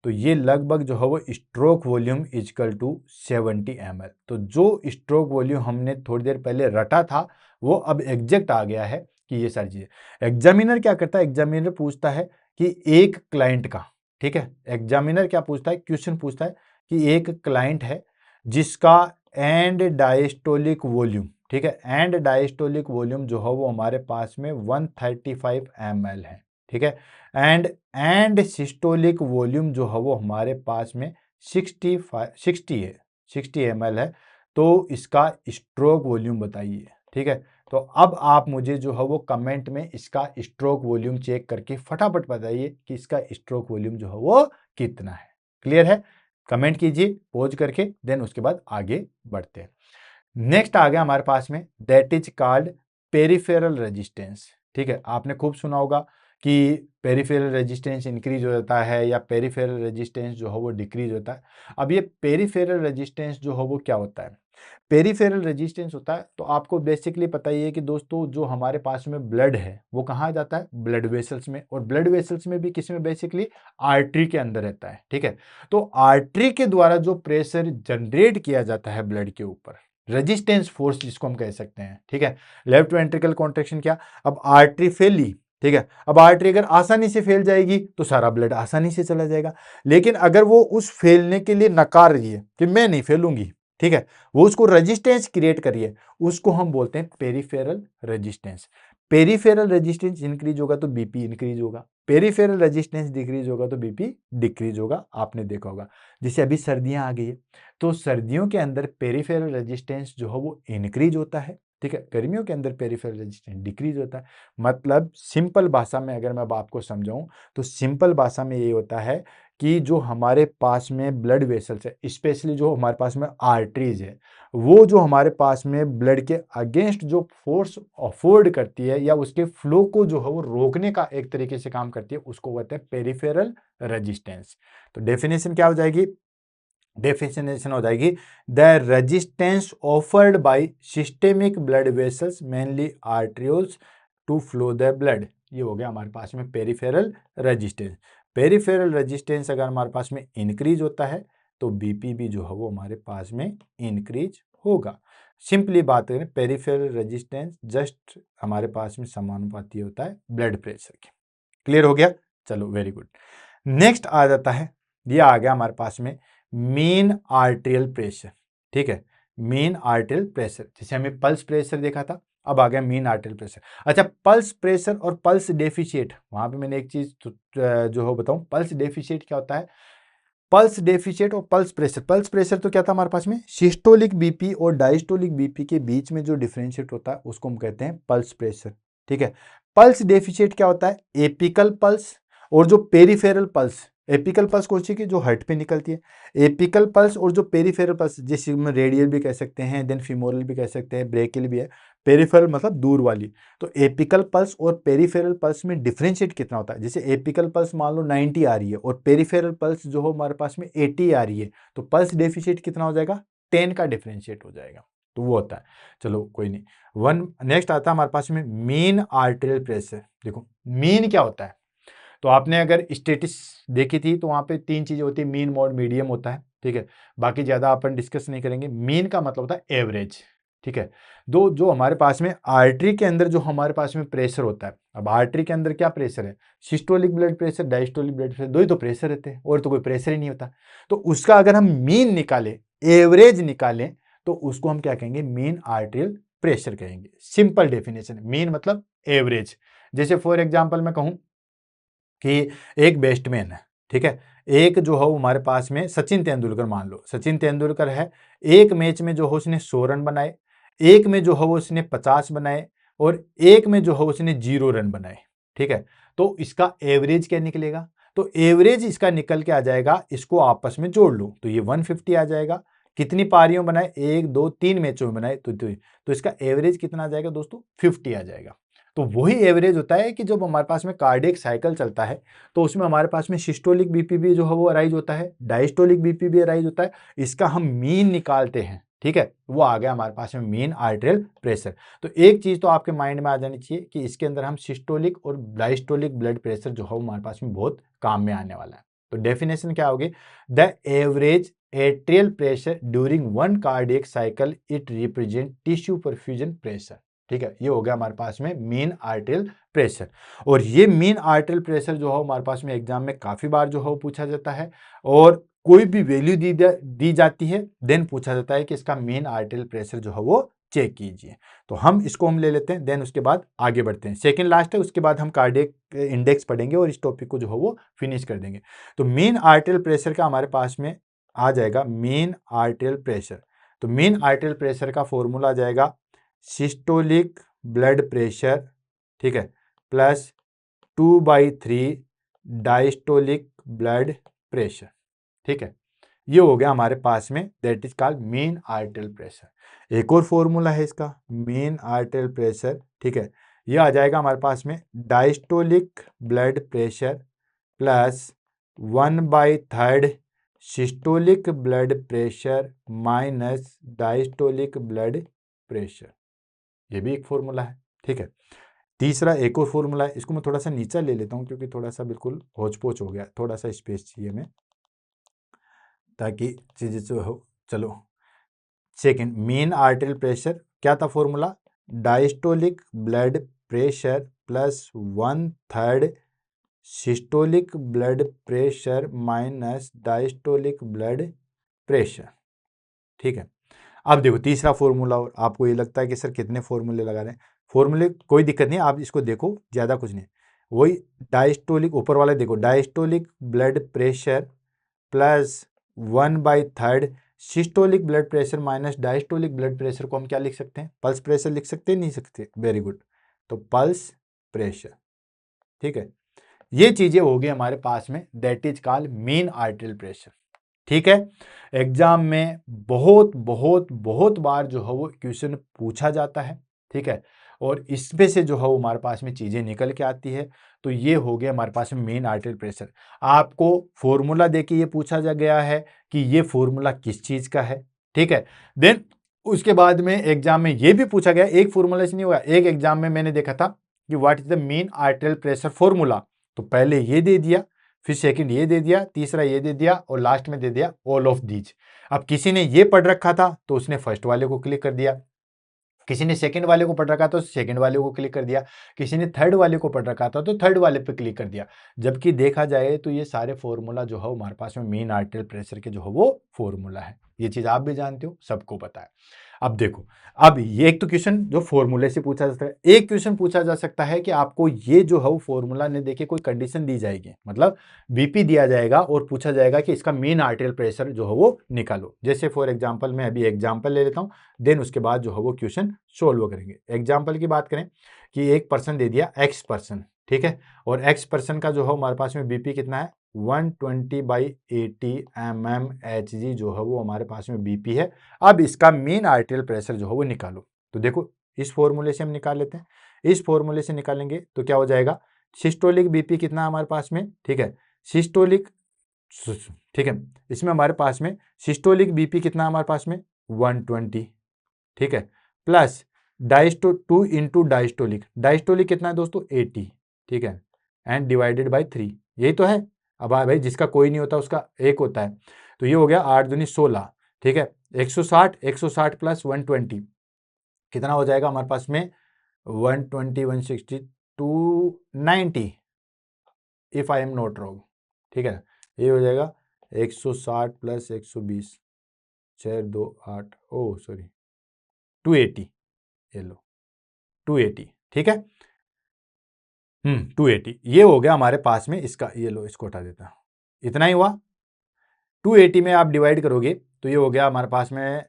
Speaker 1: तो ये लगभग जो है वो स्ट्रोक वॉल्यूम इजकल टू 70 ml। तो जो स्ट्रोक वॉल्यूम हमने थोड़ी देर पहले रटा था वो अब एग्जैक्ट आ गया है कि ये सारी चीजें। एग्जामिनर क्या करता है, एग्जामिनर पूछता है कि एक क्लाइंट का, ठीक है, एग्जामिनर क्या पूछता है, क्वेश्चन पूछता है कि एक क्लाइंट है जिसका एंड डायस्टोलिक वॉल्यूम, ठीक है, एंड डायस्टोलिक वॉल्यूम जो है वो हमारे पास में 135 ml है, ठीक है। एंड सिस्टोलिक वॉल्यूम जो है वो हमारे पास में 60 है, 60 ml है। तो इसका स्ट्रोक वॉल्यूम बताइए, ठीक है। तो अब आप मुझे जो है वो कमेंट में इसका स्ट्रोक वॉल्यूम चेक करके फटाफट बताइए कि इसका स्ट्रोक वॉल्यूम जो है वो कितना है। क्लियर है, कमेंट कीजिए पॉज करके, देन उसके बाद आगे बढ़ते हैं। नेक्स्ट आ गया हमारे पास में, that is called peripheral resistance, ठीक है। आपने खूब सुना होगा कि पेरिफेरल रेजिस्टेंस इंक्रीज हो जाता है या पेरिफेरल रेजिस्टेंस जो है वो डिक्रीज होता है। अब ये पेरिफेरल रेजिस्टेंस जो है वो क्या होता है, पेरिफेरल रेजिस्टेंस होता है तो आपको बेसिकली पता ही है कि दोस्तों जो हमारे पास में ब्लड है वो कहाँ जाता है, ब्लड वेसल्स में, और ब्लड वेसल्स में भी किसमें, बेसिकली आर्टरी के अंदर रहता है, ठीक है। तो आर्टरी के द्वारा जो प्रेशर जनरेट किया जाता है ब्लड के ऊपर, रेजिस्टेंस फोर्स जिसको हम कह सकते हैं, ठीक है। लेफ्ट वेंट्रिकल कॉन्ट्रैक्शन क्या, अब आर्टरी फैली, ठीक है। अब आर्टरी अगर आसानी से फैल जाएगी तो सारा ब्लड आसानी से चला जाएगा, लेकिन अगर वो उस फैलने के लिए नकार रही है कि मैं नहीं फैलूंगी, ठीक है, वो उसको रेजिस्टेंस क्रिएट करिए, उसको हम बोलते हैं peripheral resistance. Peripheral resistance increase होगा तो बीपी इंक्रीज होगा, पेरिफेरल रेजिस्टेंस डिक्रीज होगा तो बीपी डिक्रीज होगा। आपने देखा होगा जैसे अभी सर्दियां आ गई है तो सर्दियों के अंदर पेरिफेरल रेजिस्टेंस जो है वो इंक्रीज होता है, ठीक है। गर्मियों के अंदर पेरिफेरल रेजिस्टेंस डिक्रीज होता है। मतलब सिंपल भाषा में अगर मैं अब आपको समझाऊं तो सिंपल भाषा में ये होता है कि जो हमारे पास में ब्लड वेसल्स है, स्पेशली जो हमारे पास में आर्टरीज है, वो जो हमारे पास में ब्लड के अगेंस्ट जो फोर्स अफोर्ड करती है या उसके फ्लो को जो है वो रोकने का एक तरीके से काम करती है, उसको कहते हैं पेरिफेरल रेजिस्टेंस। तो डेफिनेशन क्या हो जाएगी, डेफिनेशन हो जाएगी the resistance offered by systemic blood vessels mainly arterioles to flow the blood. ये हो गया हमारे पास में पेरिफेरल रेजिस्टेंस। पेरिफेरल रेजिस्टेंस अगर हमारे पास में इंक्रीज होता है तो बीपी भी जो है वो हमारे पास में इंक्रीज होगा। सिंपली बात करें, पेरिफेरल रेजिस्टेंस जस्ट हमारे पास में समानुपाती होता है ब्लड प्रेशर के। क्लियर हो गया, चलो वेरी गुड। नेक्स्ट आ जाता है, ये आ गया हमारे पास में मीन आर्टेरियल प्रेशर, ठीक है। मीन आर्टेरियल प्रेशर, जैसे हमें पल्स प्रेशर देखा था, अब आ गया मीन आर्टेरियल प्रेशर। अच्छा, पल्स प्रेशर और पल्स डेफिशिएट, वहां पे मैंने एक चीज जो हो बताऊं, पल्स डेफिशिएट क्या होता है। पल्स डेफिशिएट और पल्स प्रेशर, पल्स प्रेशर तो क्या था हमारे पास में, सिस्टोलिक बीपी और डायस्टोलिक बीपी के बीच में जो डिफरेंशिएट होता है उसको हम कहते हैं पल्स प्रेशर, ठीक है। पल्स डेफिशिएट क्या होता है, एपिकल पल्स और जो पेरिफेरल पल्स, एपिकल पल्स कौन सी की, जो हार्ट पे निकलती है। एपिकल पल्स और जो पेरिफेरल पल्स, जिसे हम रेडियल भी कह सकते हैं, देन फीमोरल भी कह सकते हैं, ब्रेकियल भी है। पेरिफेरल मतलब दूर वाली। तो एपिकल पल्स और पेरिफेरल पल्स में डिफरेंशिएट कितना होता है। जैसे एपिकल पल्स मान लो 90 आ रही है और पेरिफेरल पल्स जो हो हमारे पास में 80 आ रही है, तो पल्स डेफिशिएट कितना हो जाएगा, 10 का डिफरेंशिएट हो जाएगा। तो वो होता है। चलो कोई नहीं। नेक्स्ट आता है हमारे पास में मीन आर्टेरियल प्रेशर। देखो मीन क्या होता है, तो आपने अगर स्टेटिस देखी थी तो वहां पे 3 चीजें होती है, मीन मोड मीडियम होता है, ठीक है। बाकी ज्यादा अपन डिस्कस नहीं करेंगे। मीन का मतलब होता है एवरेज, ठीक है। दो जो हमारे पास में आर्टरी के अंदर जो हमारे पास में प्रेशर होता है, अब आर्टरी के अंदर क्या प्रेशर है, systolic blood pressure, diastolic blood pressure, दो ही तो प्रेशर रहते हैं और तो कोई प्रेशर ही नहीं होता। तो उसका अगर हम मीन निकालें, एवरेज निकालें, तो उसको हम क्या कहेंगे, मीन आर्टेरियल प्रेशर कहेंगे। सिंपल डेफिनेशन, मीन मतलब एवरेज। जैसे फॉर एग्जाम्पल मैं कहूं कि एक बैट्समैन है, ठीक है। एक जो है हमारे पास में सचिन तेंदुलकर मान लो, सचिन तेंदुलकर है। एक मैच में जो है उसने 100 रन बनाए, एक में जो है वो उसने 50 बनाए, और एक में जो है उसने 0 रन बनाए, ठीक है। तो इसका एवरेज क्या निकलेगा, तो एवरेज इसका निकल के आ जाएगा, इसको आपस में जोड़ लो तो ये 150 आ जाएगा। कितनी पारियों बनाए, 1 2 3 मैचों में बनाए, तो इसका एवरेज कितना आ जाएगा दोस्तों, 50 आ जाएगा। तो वही एवरेज होता है कि जब हमारे पास में कार्डियक साइकिल चलता है तो उसमें हमारे पास में सिस्टोलिक बीपी भी जो है वो अराइज होता है, डायस्टोलिक बीपी भी अराइज होता है। इसका हम मीन निकालते हैं, ठीक है। वो आ गया हमारे पास में मीन आर्टेरियल प्रेशर। तो एक चीज तो आपके माइंड में आ जानी चाहिए कि इसके अंदर हम सिस्टोलिक और डायस्टोलिक ब्लड प्रेशर जो है हमारे पास में बहुत काम में आने वाला है। तो डेफिनेशन क्या होगी, the average atrial pressure during one cardiac cycle it represent tissue perfusion pressure, ठीक है। ये हो गया हमारे पास में मीन आर्टेरियल प्रेशर। और ये मीन आर्टेरियल प्रेशर जो है हमारे पास में एग्जाम में काफी बार जो है वो पूछा जाता है, और कोई भी वैल्यू दी जाती है, देन पूछा जाता है कि इसका मीन आर्टेरियल प्रेशर जो है वो चेक कीजिए। तो हम ले लेते हैं, देन उसके बाद आगे बढ़ते हैं। सेकंड लास्ट है, उसके बाद हम कार्डियक इंडेक्स पढ़ेंगे और इस टॉपिक को जो है वो फिनिश कर देंगे। तो मीन आर्टेरियल प्रेशर का हमारे पास में आ जाएगा मीन आर्टेरियल प्रेशर। तो मीन आर्टेरियल प्रेशर का फॉर्मूला आ जाएगा सिस्टोलिक ब्लड प्रेशर, ठीक है, प्लस 2/3 डायस्टोलिक ब्लड प्रेशर, ठीक है। ये हो गया हमारे पास में, that is called mean arterial pressure. एक और फॉर्मूला है इसका, मीन आर्टेरियल प्रेशर, ठीक है। ये आ जाएगा हमारे पास में diastolic blood pressure plus 1/3 systolic blood pressure minus diastolic blood pressure. ये भी एक फॉर्मूला है, ठीक है। तीसरा एक और फॉर्मूला है, इसको मैं थोड़ा सा नीचा ले लेता हूं क्योंकि थोड़ा सा बिल्कुल होच पोच हो गया, थोड़ा सा स्पेस चाहिए हमें ताकि चीजें जो हो। चलो सेकंड, मीन आर्टेरियल प्रेशर क्या था formula, diastolic blood pressure plus 1/3 systolic blood pressure minus diastolic blood pressure, ठीक है। अब देखो तीसरा फॉर्मूला, और आपको ये लगता है कि सर कितने फॉर्मूले लगा रहे हैं, फॉर्मूले कोई दिक्कत नहीं, आप इसको देखो, ज्यादा कुछ नहीं। वही डायस्टोलिक ऊपर वाला देखो, diastolic blood pressure plus 1/3 systolic blood pressure minus diastolic blood pressure को हम क्या लिख सकते हैं, पल्स प्रेशर लिख सकते हैं, नहीं सकते, वेरी गुड। तो पल्स प्रेशर, ठीक है। ये चीजें होगी हमारे पास में, that is called mean arterial pressure, ठीक है। एग्जाम में बहुत बहुत बहुत बार जो है वो क्वेश्चन पूछा जाता है, ठीक है। और इसमें से जो है वो हमारे पास में चीजें निकल के आती है। तो ये हो गया हमारे पास में मेन आर्टेरियल प्रेशर। आपको फॉर्मूला देके ये पूछा जा गया है कि ये फॉर्मूला किस चीज का है, ठीक है। देन उसके बाद में एग्जाम में ये भी पूछा गया, एक फॉर्मूला से नहीं होगा, एक एग्जाम में मैंने देखा था कि what is the mean arterial pressure formula. तो पहले ये दे दिया, फिर सेकंड ये दे दिया, तीसरा ये दे दिया, और लास्ट में दे दिया ऑल ऑफ दीज। अब किसी ने ये पढ़ रखा था तो उसने फर्स्ट वाले को क्लिक कर दिया, किसी ने सेकंड वाले को पढ़ रखा तो सेकंड वाले को क्लिक कर दिया, किसी ने थर्ड वाले को पढ़ रखा था तो थर्ड वाले पे क्लिक कर दिया। जबकि देखा जाए तो ये सारे फॉर्मूला जो है हमारे पास में मीन आर्टेरियल प्रेशर के जो है वो फॉर्मूला है। ये चीज आप भी जानते हो, सबको पता है। अब देखो, अब ये एक तो क्वेश्चन जो फॉर्मूले से पूछा जा सकता है, एक क्वेश्चन पूछा जा सकता है कि आपको ये जो है वो फॉर्मूला ने देखे कोई कंडीशन दी जाएगी, मतलब बीपी दिया जाएगा और पूछा जाएगा कि इसका मीन आर्टेरियल प्रेशर जो है वो निकालो। जैसे फॉर एग्जांपल मैं अभी एग्जांपल ले लेता हूं, देन उसके बाद जो है वो क्वेश्चन सोल्व करेंगे। एग्जांपल की बात करें कि एक पर्सन दे दिया एक्स पर्सन, ठीक है, और एक्स पर्सन का जो है हमारे पास में बीपी कितना है 120/80 mmHg जो है वो हमारे पास में बीपी है। अब इसका मीन आर्टेरियल प्रेशर जो है वो निकालो। तो देखो इस फॉर्मूले से हम निकाल लेते हैं। इस फॉर्मूले से निकालेंगे तो क्या हो जाएगा, सिस्टोलिक बीपी कितना है हमारे पास में, ठीक है, सिस्टोलिक, ठीक है, इसमें हमारे पास में सिस्टोलिक बीपी कितना है हमारे पास में 120, ठीक है, प्लस डायस्टो 2 इंटू डायस्टोलिक, डायस्टोलिक कितना है दोस्तों 80, ठीक है, एंड डिवाइडेड बाई 3, यही तो है। अब भाई जिसका कोई नहीं होता उसका एक होता है, तो ये हो गया 8 दूनी 16, ठीक है, 160, 160 प्लस 120 कितना हो जाएगा हमारे पास में 120, 160, 290 if I am not wrong, ठीक है, ये हो जाएगा 160 प्लस 120, 6 2 8, ओ सॉरी 280, ये लो 280, ठीक है, 280 ये हो गया हमारे पास में इसका, ये लो इसको हटा देता हूं, इतना ही हुआ। 280 में आप डिवाइड करोगे तो ये हो गया हमारे पास में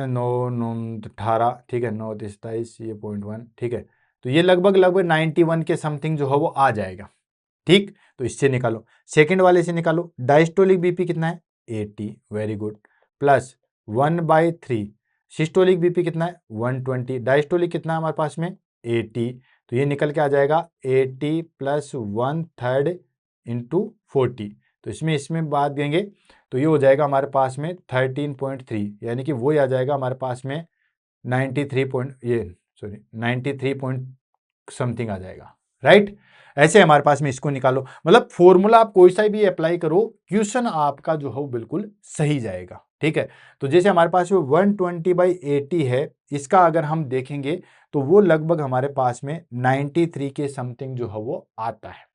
Speaker 1: 9 9 18, ठीक है, 9 27, ये 0.1, ठीक है, तो ये लगभग लगभग 91 के समथिंग जो है वो आ जाएगा, ठीक। तो इससे निकालो, सेकंड वाले से निकालो, डायस्टोलिक बीपी कितना है 80, very good, plus 1/3, systolic BP कितना है 120, डायस्टोलिक कितना है हमारे पास में 80, तो ये निकल के आ जाएगा 80 प्लस 1/3 इंटू 40, तो इसमें इसमें बात देंगे तो ये हो जाएगा हमारे पास में 13.3, यानी कि वो ही आ जाएगा हमारे पास में 93 पॉइंट, ये सॉरी 93 पॉइंट समथिंग आ जाएगा, राइट। ऐसे हमारे पास में इसको निकालो, मतलब फॉर्मूला आप कोई सा भी अप्लाई करो, क्वेश्चन आपका जो है बिल्कुल सही जाएगा, ठीक है। तो जैसे हमारे पास में 120/80 है, इसका अगर हम देखेंगे तो वो लगभग हमारे पास में 93 के समथिंग जो है वो आता है,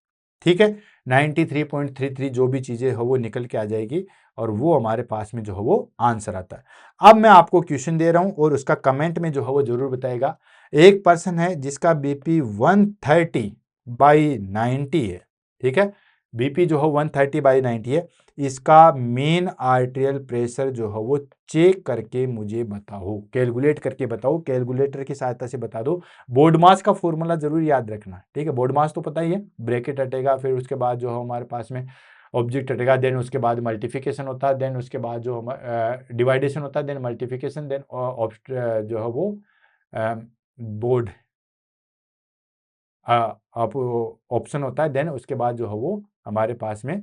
Speaker 1: ठीक है, 93.33 जो भी चीजें है वो निकल के आ जाएगी और वो हमारे पास में जो है वो आंसर आता है। अब मैं आपको क्वेश्चन दे रहा हूं और उसका कमेंट में जो है वो जरूर बताएगा। एक पर्सन है जिसका बीपी 130/90 है, ठीक है, बीपी जो है 130/90 है, इसका मेन आर्टेरियल प्रेशर जो है वो चेक करके मुझे बताओ, कैलकुलेट करके बताओ, कैलकुलेटर की सहायता से बता दो। बोर्ड मास का फॉर्मूला जरूर याद रखना, ठीक है, बोर्ड मास तो पता ही है, ब्रैकेट हटेगा, फिर उसके बाद जो है हमारे पास में ऑब्जेक्ट हटेगा, देन उसके बाद मल्टीप्लिकेशन होता है, देन उसके बाद जो डिवाइडेशन होता है, देन मल्टीप्लिकेशन, देन जो है वो बोर्ड आप ऑप्शन होता है, देन उसके बाद जो है वो हमारे पास में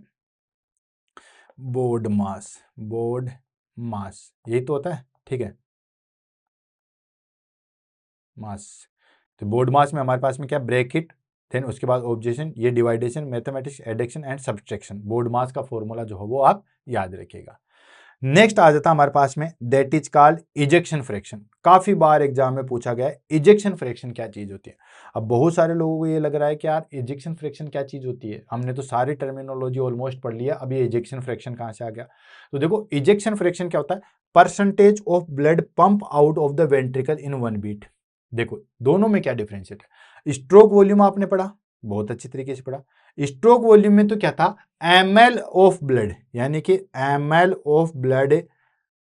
Speaker 1: बोर्ड मास, बोर्ड मास यही तो होता है, ठीक है, मास। तो बोर्ड मास में हमारे पास में क्या ब्रैकेट, देन उसके बाद ऑब्जेक्शन, ये डिवाइडेशन, mathematics, addition and subtraction, BODMAS का फॉर्मूला जो है वो आप याद रखिएगा। नेक्स्ट आ जाता है हमारे पास में that is called ejection fraction. काफी बार एग्जाम में पूछा गया है इजेक्शन फ्रैक्शन क्या चीज होती है। अब बहुत सारे लोगों को ये लग रहा है कि यार इजेक्शन फ्रैक्शन क्या चीज होती है, हमने तो सारी टर्मिनोलॉजी ऑलमोस्ट पढ़ लिया, अब ये इजेक्शन फ्रैक्शन कहां से आ गया। तो देखो इजेक्शन फ्रैक्शन क्या होता है, percentage of blood pump out of the ventricle in 1 beat. देखो दोनों में क्या डिफरेंशिएट है, स्ट्रोक वॉल्यूम आपने पढ़ा, बहुत अच्छी तरीके से पढ़ा। स्ट्रोक वॉल्यूम में तो क्या था ml ऑफ ब्लड, यानी कि ml ऑफ ब्लड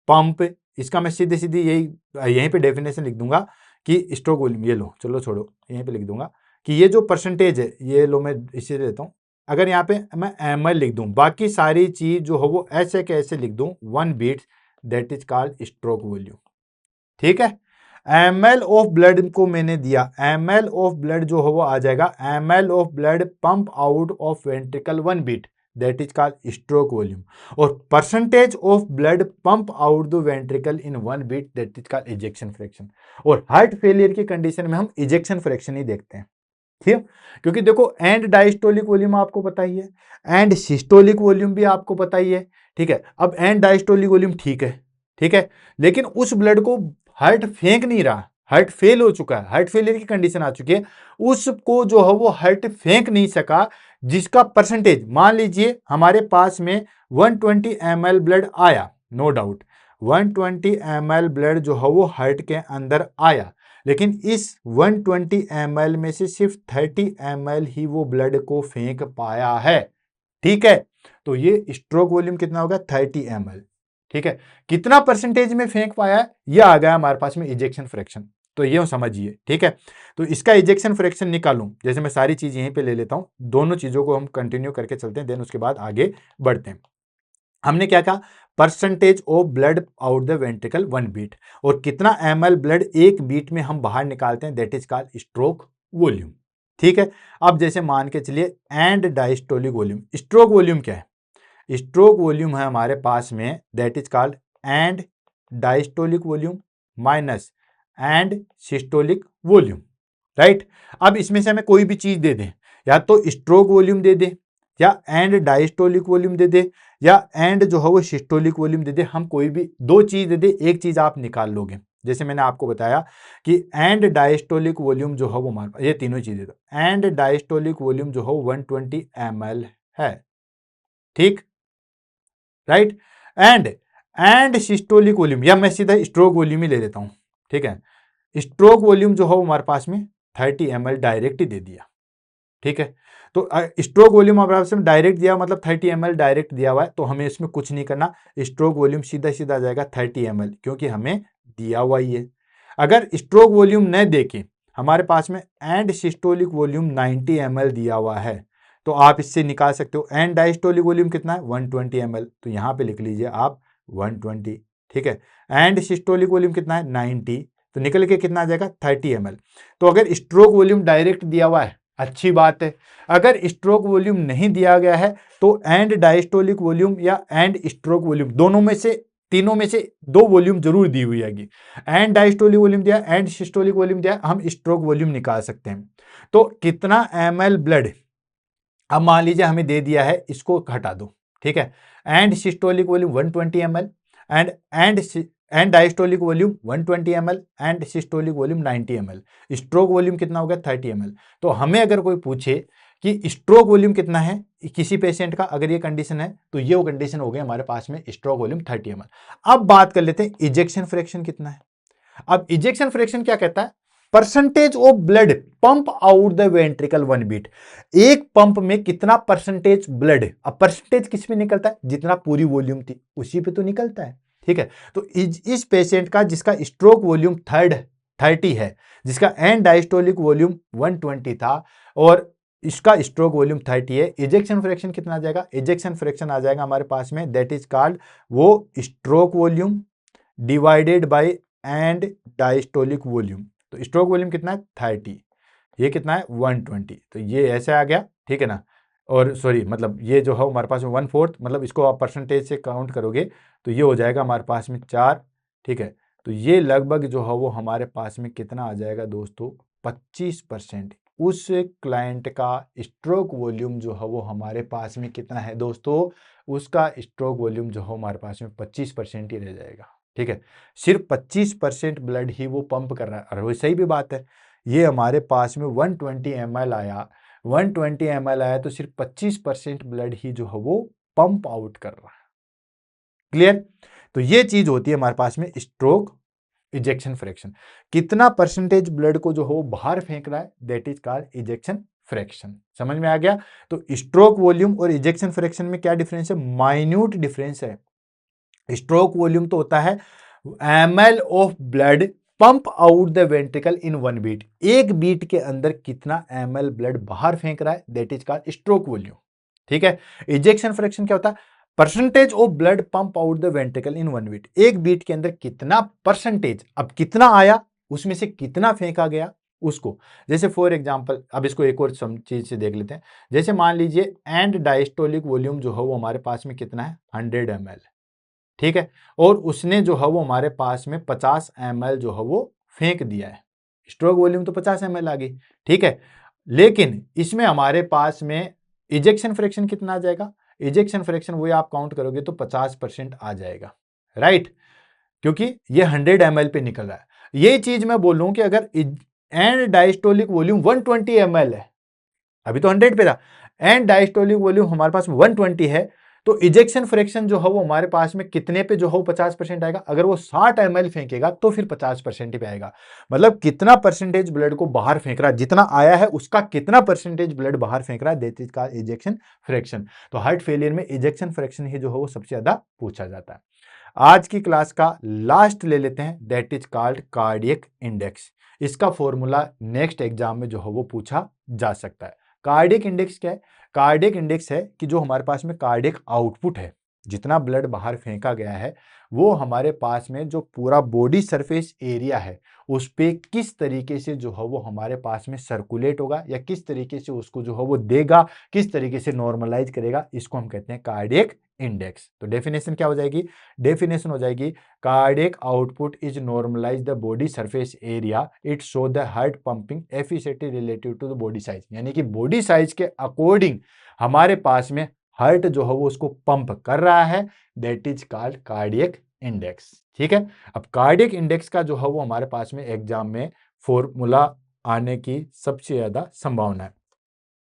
Speaker 1: पंप, इसका मैं सीधे सीधे यहीं पे डेफिनेशन लिख दूंगा कि स्ट्रोक वॉल्यूम, ये लो चलो छोड़ो यहीं पे लिख दूंगा कि ये जो परसेंटेज है, ये लो मैं इसे लेता हूं, अगर यहाँ पे मैं ml लिख दूं, बाकी सारी चीज जो है वो ऐसे कैसे लिख दूं 1 beat, that is called stroke volume, ठीक है। ml ऑफ ब्लड को मैंने दिया, ml ऑफ ब्लड जो है वो आ जाएगा ml of blood pump out of ventricle 1 beat, that is called stroke volume. और percentage of blood pump out the ventricle in 1 beat, that is called ejection fraction. और हार्ट फेलियर की condition में हम इजेक्शन फ्रैक्शन ही देखते हैं, ठीक है, क्योंकि देखो एंड डायस्टोलिक वॉल्यूम आपको पता ही है, एंड सिस्टोलिक वॉल्यूम भी आपको पता ही है, ठीक है। अब एंड डायस्टोलिक वॉल्यूम ठीक है, ठीक है, लेकिन उस ब्लड को हार्ट फेंक नहीं रहा, हार्ट फेल हो चुका है, हार्ट फेलियर की कंडीशन आ चुकी है, उसको जो है वो हार्ट फेंक नहीं सका, जिसका परसेंटेज मान लीजिए हमारे पास में 120 ml ब्लड आया, नो डाउट 120 ml ब्लड जो है वो हार्ट के अंदर आया, लेकिन इस 120 ml में से सिर्फ 30 ml ही वो ब्लड को फेंक पाया है, ठीक है। तो ये स्ट्रोक वॉल्यूम कितना होगा 30 ml, ठीक है। कितना परसेंटेज में फेंक पाया है, ये आ गया हमारे पास में इजेक्शन फ्रैक्शन। तो ये समझिए, ठीक है। तो इसका इजेक्शन फ्रैक्शन निकालूं, जैसे मैं सारी चीज यहीं पे ले लेता हूं, दोनों चीजों को हम कंटिन्यू करके चलते हैं, देन उसके बाद आगे बढ़ते हैं। हमने क्या कहा, percentage of blood out the ventricle 1 beat, और कितना ml ब्लड एक बीट में हम बाहर निकालते हैं, that is called stroke volume, ठीक है। अब जैसे मान के चलिए and diastolic volume, stroke volume क्या है, स्ट्रोक वॉल्यूम है हमारे पास में, that is called and diastolic volume minus and systolic volume, right. अब इसमें से हमें कोई भी चीज दे दें, या तो स्ट्रोक वॉल्यूम दे दे, या एंड डायस्टोलिक वॉल्यूम दे दे, या एंड जो है वो सिस्टोलिक वॉल्यूम दे दे, हम कोई भी दो चीज दे दे, एक चीज आप निकाल लोगे। जैसे मैंने आपको बताया कि एंड डायस्टोलिक वॉल्यूम जो है वो हमारे पास, ये तीनों चीजें, तो एंड डायस्टोलिक वॉल्यूम जो है 120 ml है, ठीक, राइट। एंड सिस्टोलिक वॉल्यूम, या मैं सीधा स्ट्रोक वॉल्यूम ही ले लेता हूं, ठीक है। स्ट्रोक वॉल्यूम जो है वो हमारे पास में 30 ml डायरेक्ट ही दे दिया, ठीक है। तो स्ट्रोक वॉल्यूम हमारे पास डायरेक्ट दिया, मतलब 30 ml डायरेक्ट दिया हुआ है, तो हमें इसमें कुछ नहीं करना, स्ट्रोक वॉल्यूम सीधा सीधा आ जाएगा 30 ml, क्योंकि हमें दिया हुआ ही है। अगर स्ट्रोक वॉल्यूम न देके हमारे पास में एंड सिस्टोलिक वॉल्यूम 90 ml दिया हुआ है, तो आप इससे निकाल सकते हो एंड डायस्टोलिक वॉल्यूम कितना है, 120 ml, तो यहां पे लिख लीजिए आप 120, ठीक है। एंड सिस्टोलिक वॉल्यूम कितना है, 90, तो निकल के कितना आ जाएगा, 30 ml। तो अगर स्ट्रोक वॉल्यूम डायरेक्ट दिया हुआ है, अच्छी बात है। अगर स्ट्रोक वॉल्यूम नहीं दिया गया है, तो एंड डायस्टोलिक वॉल्यूम या एंड स्ट्रोक वॉल्यूम, दोनों में से, तीनों में से दो वॉल्यूम जरूर दी हुई आएगी। एंड डायस्टोलिक वॉल्यूम दिया, एंड सिस्टोलिक वॉल्यूम दिया, हम स्ट्रोक वॉल्यूम निकाल सकते हैं। तो कितना ml ब्लड, अब मान लीजिए हमें दे दिया है, इसको हटा दो, ठीक है। And systolic volume 120 ml, and diastolic volume 120 ml, and systolic volume 90 ml, stroke volume कितना हो गया, 30 ml। तो हमें अगर कोई पूछे कि स्ट्रोक वॉल्यूम कितना है किसी पेशेंट का, अगर ये कंडीशन है, तो ये वो कंडीशन हो गई हमारे पास में, स्ट्रोक वॉल्यूम 30 ml। अब बात कर लेते हैं इजेक्शन फ्रैक्शन कितना है। अब इजेक्शन फ्रैक्शन क्या कहता है, percentage of blood pump out the ventricle 1 beat, एक पंप में कितना परसेंटेज ब्लड, अब परसेंटेज किस में निकलता है, जितना पूरी वॉल्यूम थी उसी पे तो निकलता है, ठीक है। तो इस पेशेंट का जिसका स्ट्रोक वॉल्यूम 30 है, जिसका एंड डायस्टोलिक वॉल्यूम 120 था, और इसका स्ट्रोक वॉल्यूम 30 है, इजेक्शन फ्रैक्शन कितना आ जाएगा, इजेक्शन फ्रैक्शन आ जाएगा हमारे पास में, दैट इज कॉल्ड वो stroke volume divided by and diastolic volume. तो स्ट्रोक वॉल्यूम कितना है, 30, ये कितना है, 120, तो ये ऐसे आ गया, ठीक है ना। और सॉरी, मतलब ये जो है हमारे पास में 1/4, मतलब इसको आप परसेंटेज से काउंट करोगे तो ये हो जाएगा हमारे पास में 4, ठीक है। तो ये लगभग जो है वो हमारे पास में कितना आ जाएगा दोस्तों, 25%। उस क्लाइंट का स्ट्रोक वॉल्यूम जो है वो हमारे पास में कितना है दोस्तों, उसका स्ट्रोक वॉल्यूम जो है हमारे पास में 25% ही रह जाएगा, ठीक है। सिर्फ 25% ब्लड ही वो पंप कर रहा है, और वो सही भी बात है, ये हमारे पास में 120 ml आया, 120 ml आया, तो सिर्फ 25% ब्लड ही जो है वो पंप आउट कर रहा है, क्लियर। तो ये चीज होती है हमारे पास में स्ट्रोक इजेक्शन फ्रैक्शन, कितना परसेंटेज ब्लड को जो हो बाहर फेंक रहा है, that is called ejection fraction. समझ में आ गया। तो स्ट्रोक वॉल्यूम और इजेक्शन फ्रैक्शन में क्या डिफरेंस है, माइन्यूट डिफरेंस है। स्ट्रोक वॉल्यूम तो होता है ml of blood pump out the ventricle in 1 beat, एक बीट के अंदर कितना ml ब्लड बाहर फेंक रहा है, that is called stroke volume, ठीक है। इजेक्शन फ्रैक्शन क्या होता है, percentage of blood pump out the ventricle in 1 beat, एक बीट के अंदर कितना परसेंटेज, अब कितना आया उसमें से कितना फेंका गया उसको। जैसे फॉर एग्जांपल, अब इसको एक और चीज से देख लेते हैं। जैसे मान लीजिए एंड डायस्टोलिक वॉल्यूम जो है वो हमारे पास में कितना है, 100 ml, ठीक है। और उसने जो है वो हमारे पास में 50 ml जो है वो फेंक दिया है, स्ट्रोक वॉल्यूम तो 50 ml आ गई, ठीक है। लेकिन इसमें हमारे पास में इजेक्शन फ्रैक्शन कितना आ जाएगा, इजेक्शन फ्रैक्शन वही आप काउंट करोगे तो 50% आ जाएगा, राइट, क्योंकि ये 100 ml पे निकल रहा है। यही चीज मैं बोल रहा हूं कि अगर एंड डायस्टोलिक वॉल्यूम 120 ml है, अभी तो 100 पे था, एंड डायस्टोलिक वॉल्यूम हमारे पास 120 है, तो इजेक्शन फ्रैक्शन जो है वो हमारे पास में कितने पे जो है 50% आएगा। अगर वो 60 ml फेंकेगा तो फिर 50% पे आएगा, मतलब कितना परसेंटेज ब्लड को बाहर फेंक रहा है, जितना आया है उसका कितना परसेंटेज ब्लड बाहर फेंक रहा है, that is called ejection fraction. तो हार्ट फेलियर में इजेक्शन फ्रैक्शन ही जो है वो सबसे ज्यादा पूछा जाता है। आज की क्लास का लास्ट ले लेते हैं, that is called cardiac index. इसका फॉर्मूला नेक्स्ट एग्जाम में जो है वो पूछा जा सकता है। कार्डियक इंडेक्स क्या है? कार्डियक इंडेक्स है कि जो हमारे पास में कार्डियक आउटपुट है, जितना ब्लड बाहर फेंका गया है, वो हमारे पास में जो पूरा बॉडी सरफेस एरिया है उस पे किस तरीके से जो है वो हमारे पास में सर्कुलेट होगा, या किस तरीके से उसको जो है वो देगा, किस तरीके से नॉर्मलाइज करेगा, इसको हम कहते हैं कार्डियक इंडेक्स। तो डेफिनेशन क्या हो जाएगी? डेफिनेशन हो जाएगी, cardiac output is normalise the body surface area, it show the heart pumping efficiency relative to the body size. यानी कि बॉडी साइज के अकॉर्डिंग हमारे पास में हार्ट जो है वो उसको पंप कर रहा है, that is called cardiac index. ठीक है, अब कार्डियक इंडेक्स का जो है वो हमारे पास में एग्जाम में फॉर्मूला आने की सबसे ज्यादा संभावना है।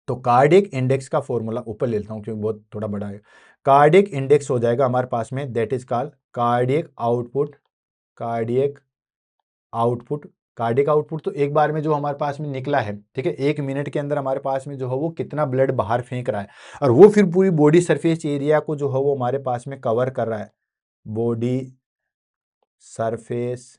Speaker 1: तो कार्डियक इंडेक्स का फॉर्मूला ऊपर ले लेता हूं क्योंकि बहुत थोड़ा बड़ा है। कार्डियक इंडेक्स हो जाएगा हमारे पास में, that is called cardiac output. Cardiac output, cardiac output तो एक बार में जो हमारे पास में निकला है, ठीक है, 1 मिनट के अंदर हमारे पास में जो है वो कितना ब्लड बाहर फेंक रहा है, और वो फिर पूरी बॉडी सरफेस एरिया को जो है वो हमारे पास में कवर कर रहा है। बॉडी सरफेस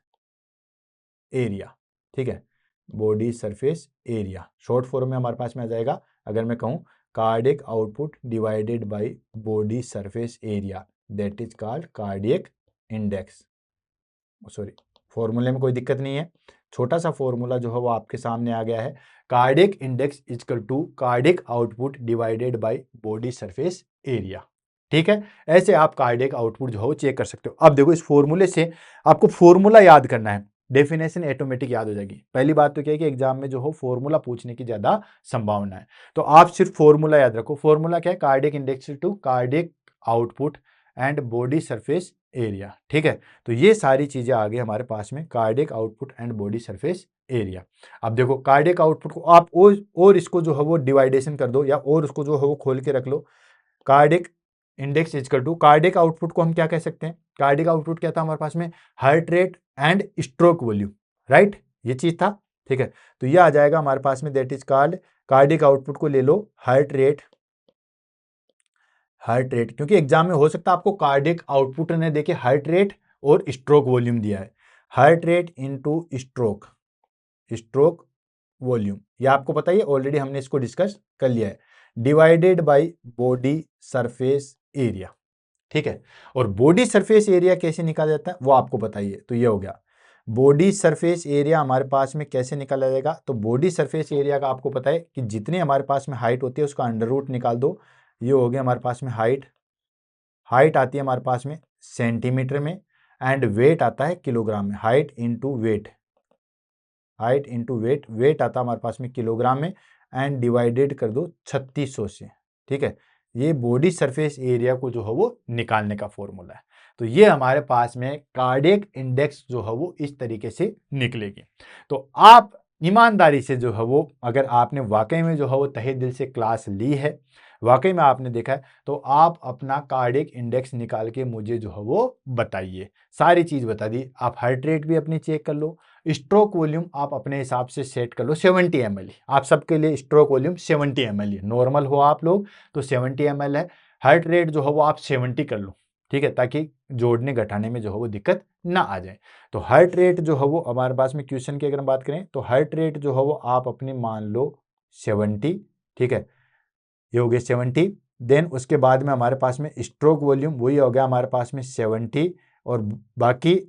Speaker 1: एरिया, ठीक है, body surface area short form में हमारे पास में आ जाएगा। अगर मैं कहूं cardiac output divided by body surface area, that is called cardiac index. Sorry, फॉर्मूले में कोई दिक्कत नहीं है, छोटा सा फॉर्मूला जो है वो आपके सामने आ गया है। Cardiac index equal to cardiac output divided by body surface area. ठीक है, ऐसे आप कार्डियक आउटपुट जो है वो चेक कर सकते हो। अब देखो, इस फॉर्मूले से आपको फॉर्मूला याद करना है, डेफिनेशन ऑटोमेटिक याद हो जाएगी। पहली बात तो क्या है कि एग्जाम में जो हो फॉर्मूला पूछने की ज्यादा संभावना है, तो आप सिर्फ फॉर्मूला याद रखो। फॉर्मूला क्या है? Cardiac index to cardiac output and body surface area. ठीक है, तो ये सारी चीजें आ गई हमारे पास में, cardiac output and body surface area. अब देखो, कार्डियक आउटपुट को आप और इसको जो है वो डिवाइडेशन कर दो, या और उसको जो है वो खोल के रख लो। Cardiac index equal to, cardiac output को हम क्या कह सकते हैं? कार्डियक आउटपुट क्या था हमारे पास में? Heart rate and stroke volume, right, ये चीज था। ठीक है, तो ये आ जाएगा हमारे पास में, that is called, cardiac output को ले लो हार्ट रेट, हार्ट रेट, क्योंकि एग्जाम में हो सकता है आपको कार्डियक आउटपुट ने देखे हार्ट रेट और स्ट्रोक वॉल्यूम दिया है। Heart rate into stroke, stroke volume, ये आपको पता ही है, ऑलरेडी हमने इसको डिस्कस कर लिया है, divided by body surface area. ठीक है, और बॉडी सरफेस एरिया कैसे निकाला जाता है वो आपको पता ही है। तो ये हो गया बॉडी सरफेस एरिया हमारे पास में कैसे निकाला जाएगा। तो बॉडी सरफेस एरिया का आपको पता है कि जितनी हमारे पास में हाइट होती है उसका अंडर रूट निकाल दो। ये हो गया हमारे पास में हाइट, हाइट आती है हमारे पास में सेंटीमीटर में, एंड वेट आता है किलोग्राम में। Height into weight, height into weight, weight आता है हमारे पास में किलोग्राम में, एंड डिवाइडेड कर दो 3600 से। ठीक है, ये बॉडी सरफेस एरिया को जो है वो निकालने का फॉर्मूला है। तो ये हमारे पास में कार्डियक इंडेक्स जो है वो इस तरीके से निकलेगी। तो आप ईमानदारी से जो है वो, अगर आपने वाकई में जो है वो तहे दिल से क्लास ली है, वाकई में आपने देखा है, तो आप अपना कार्डियक इंडेक्स निकाल के मुझे जो है वो बताइए। सारी चीज बता दी, आप हार्ट रेट भी अपनी चेक कर लो, स्ट्रोक वॉल्यूम आप अपने हिसाब से सेट कर लो 70 ml। आप सबके लिए स्ट्रोक वॉल्यूम 70 ml है, नॉर्मल हो आप लोग तो 70 ml है। हार्ट रेट जो है वो आप 70 कर लो, ठीक है, ताकि जोड़ने घटाने में जो है वो दिक्कत ना आ जाए। तो हार्ट रेट जो है वो हमारे पास में क्वेश्चन की अगर हम बात करें तो हार्ट रेट जो है वो आप अपनी मान लो 70। ठीक है, ये हो गया 70। देन उसके बाद में हमारे पास में स्ट्रोक वॉल्यूम वही हो गया हमारे पास में 70, और बाकी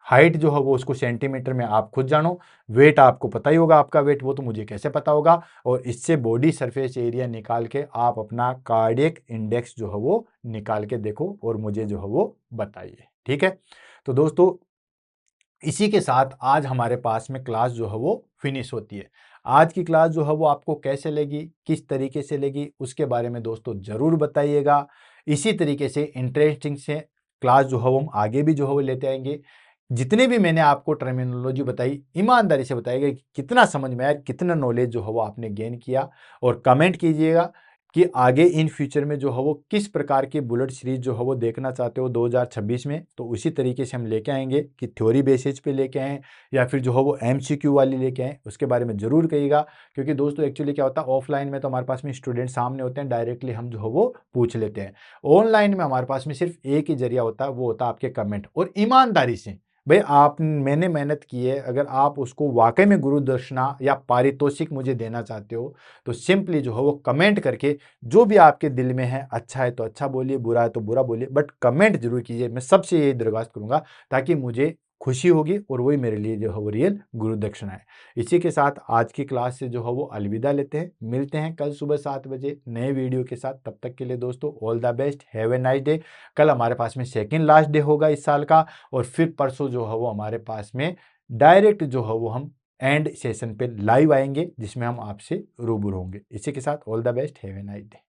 Speaker 1: हाइट जो है वो उसको सेंटीमीटर में आप खुद जानो। वेट आपको पता ही होगा, आपका वेट, वो तो मुझे कैसे पता होगा। और इससे बॉडी सरफेस एरिया निकाल के आप अपना कार्डियक इंडेक्स जो है वो निकाल के देखो और मुझे जो है वो बताइए। ठीक है, तो दोस्तों इसी के साथ आज हमारे पास में क्लास जो है वो फिनिश होती है। आज की क्लास जो है वो आपको कैसे लगी, किस तरीके से लगी, उसके बारे में दोस्तों जरूर बताइएगा। इसी तरीके से इंटरेस्टिंग से क्लास जो है वो हम आगे भी जो है वो लेते आएंगे। जितने भी मैंने आपको टर्मिनोलॉजी बताई, ईमानदारी से बताइएगा कि कितना समझ में आया, कितना नॉलेज जो है वो आपने गेन किया, और कमेंट कीजिएगा कि आगे इन फ्यूचर में जो है वो किस प्रकार की बुलेट सीरीज जो है वो देखना चाहते हो 2026 में, तो उसी तरीके से हम लेके आएंगे कि थ्योरी बेसिस पे लेके आएँ या फिर जो है वो एमसीक्यू वाली लेके आएँ, उसके बारे में ज़रूर कहिएगा। क्योंकि दोस्तों एक्चुअली क्या होता है, ऑफलाइन में तो हमारे पास में स्टूडेंट सामने होते हैं, डायरेक्टली हम जो है वो पूछ लेते हैं। ऑनलाइन में हमारे पास में सिर्फ एक ही जरिया होता है, वो होता है आपके कमेंट। और ईमानदारी से भाई, मैंने मेहनत की है, अगर आप उसको वाकई में गुरु दक्षिणा या पारितोषिक मुझे देना चाहते हो, तो सिंपली जो है वो कमेंट करके जो भी आपके दिल में है, अच्छा है तो अच्छा बोलिए, बुरा है तो बुरा बोलिए, बट कमेंट जरूर कीजिए। मैं सबसे यही दरख्वास्त करूंगा, ताकि मुझे खुशी होगी और वही मेरे लिए जो है वो रियल गुरु दक्षिणा है। इसी के साथ आज की क्लास से जो है वो अलविदा लेते हैं। मिलते हैं कल सुबह 7 बजे नए वीडियो के साथ। तब तक के लिए दोस्तों all the best, have a nice day. कल हमारे पास में सेकेंड लास्ट डे होगा इस साल का, और फिर परसों जो है वो हमारे पास में डायरेक्ट जो है वो हम एंड सेशन पे लाइव आएंगे, जिसमें हम आपसे रूबरू होंगे। इसी के साथ all the best, have a nice day.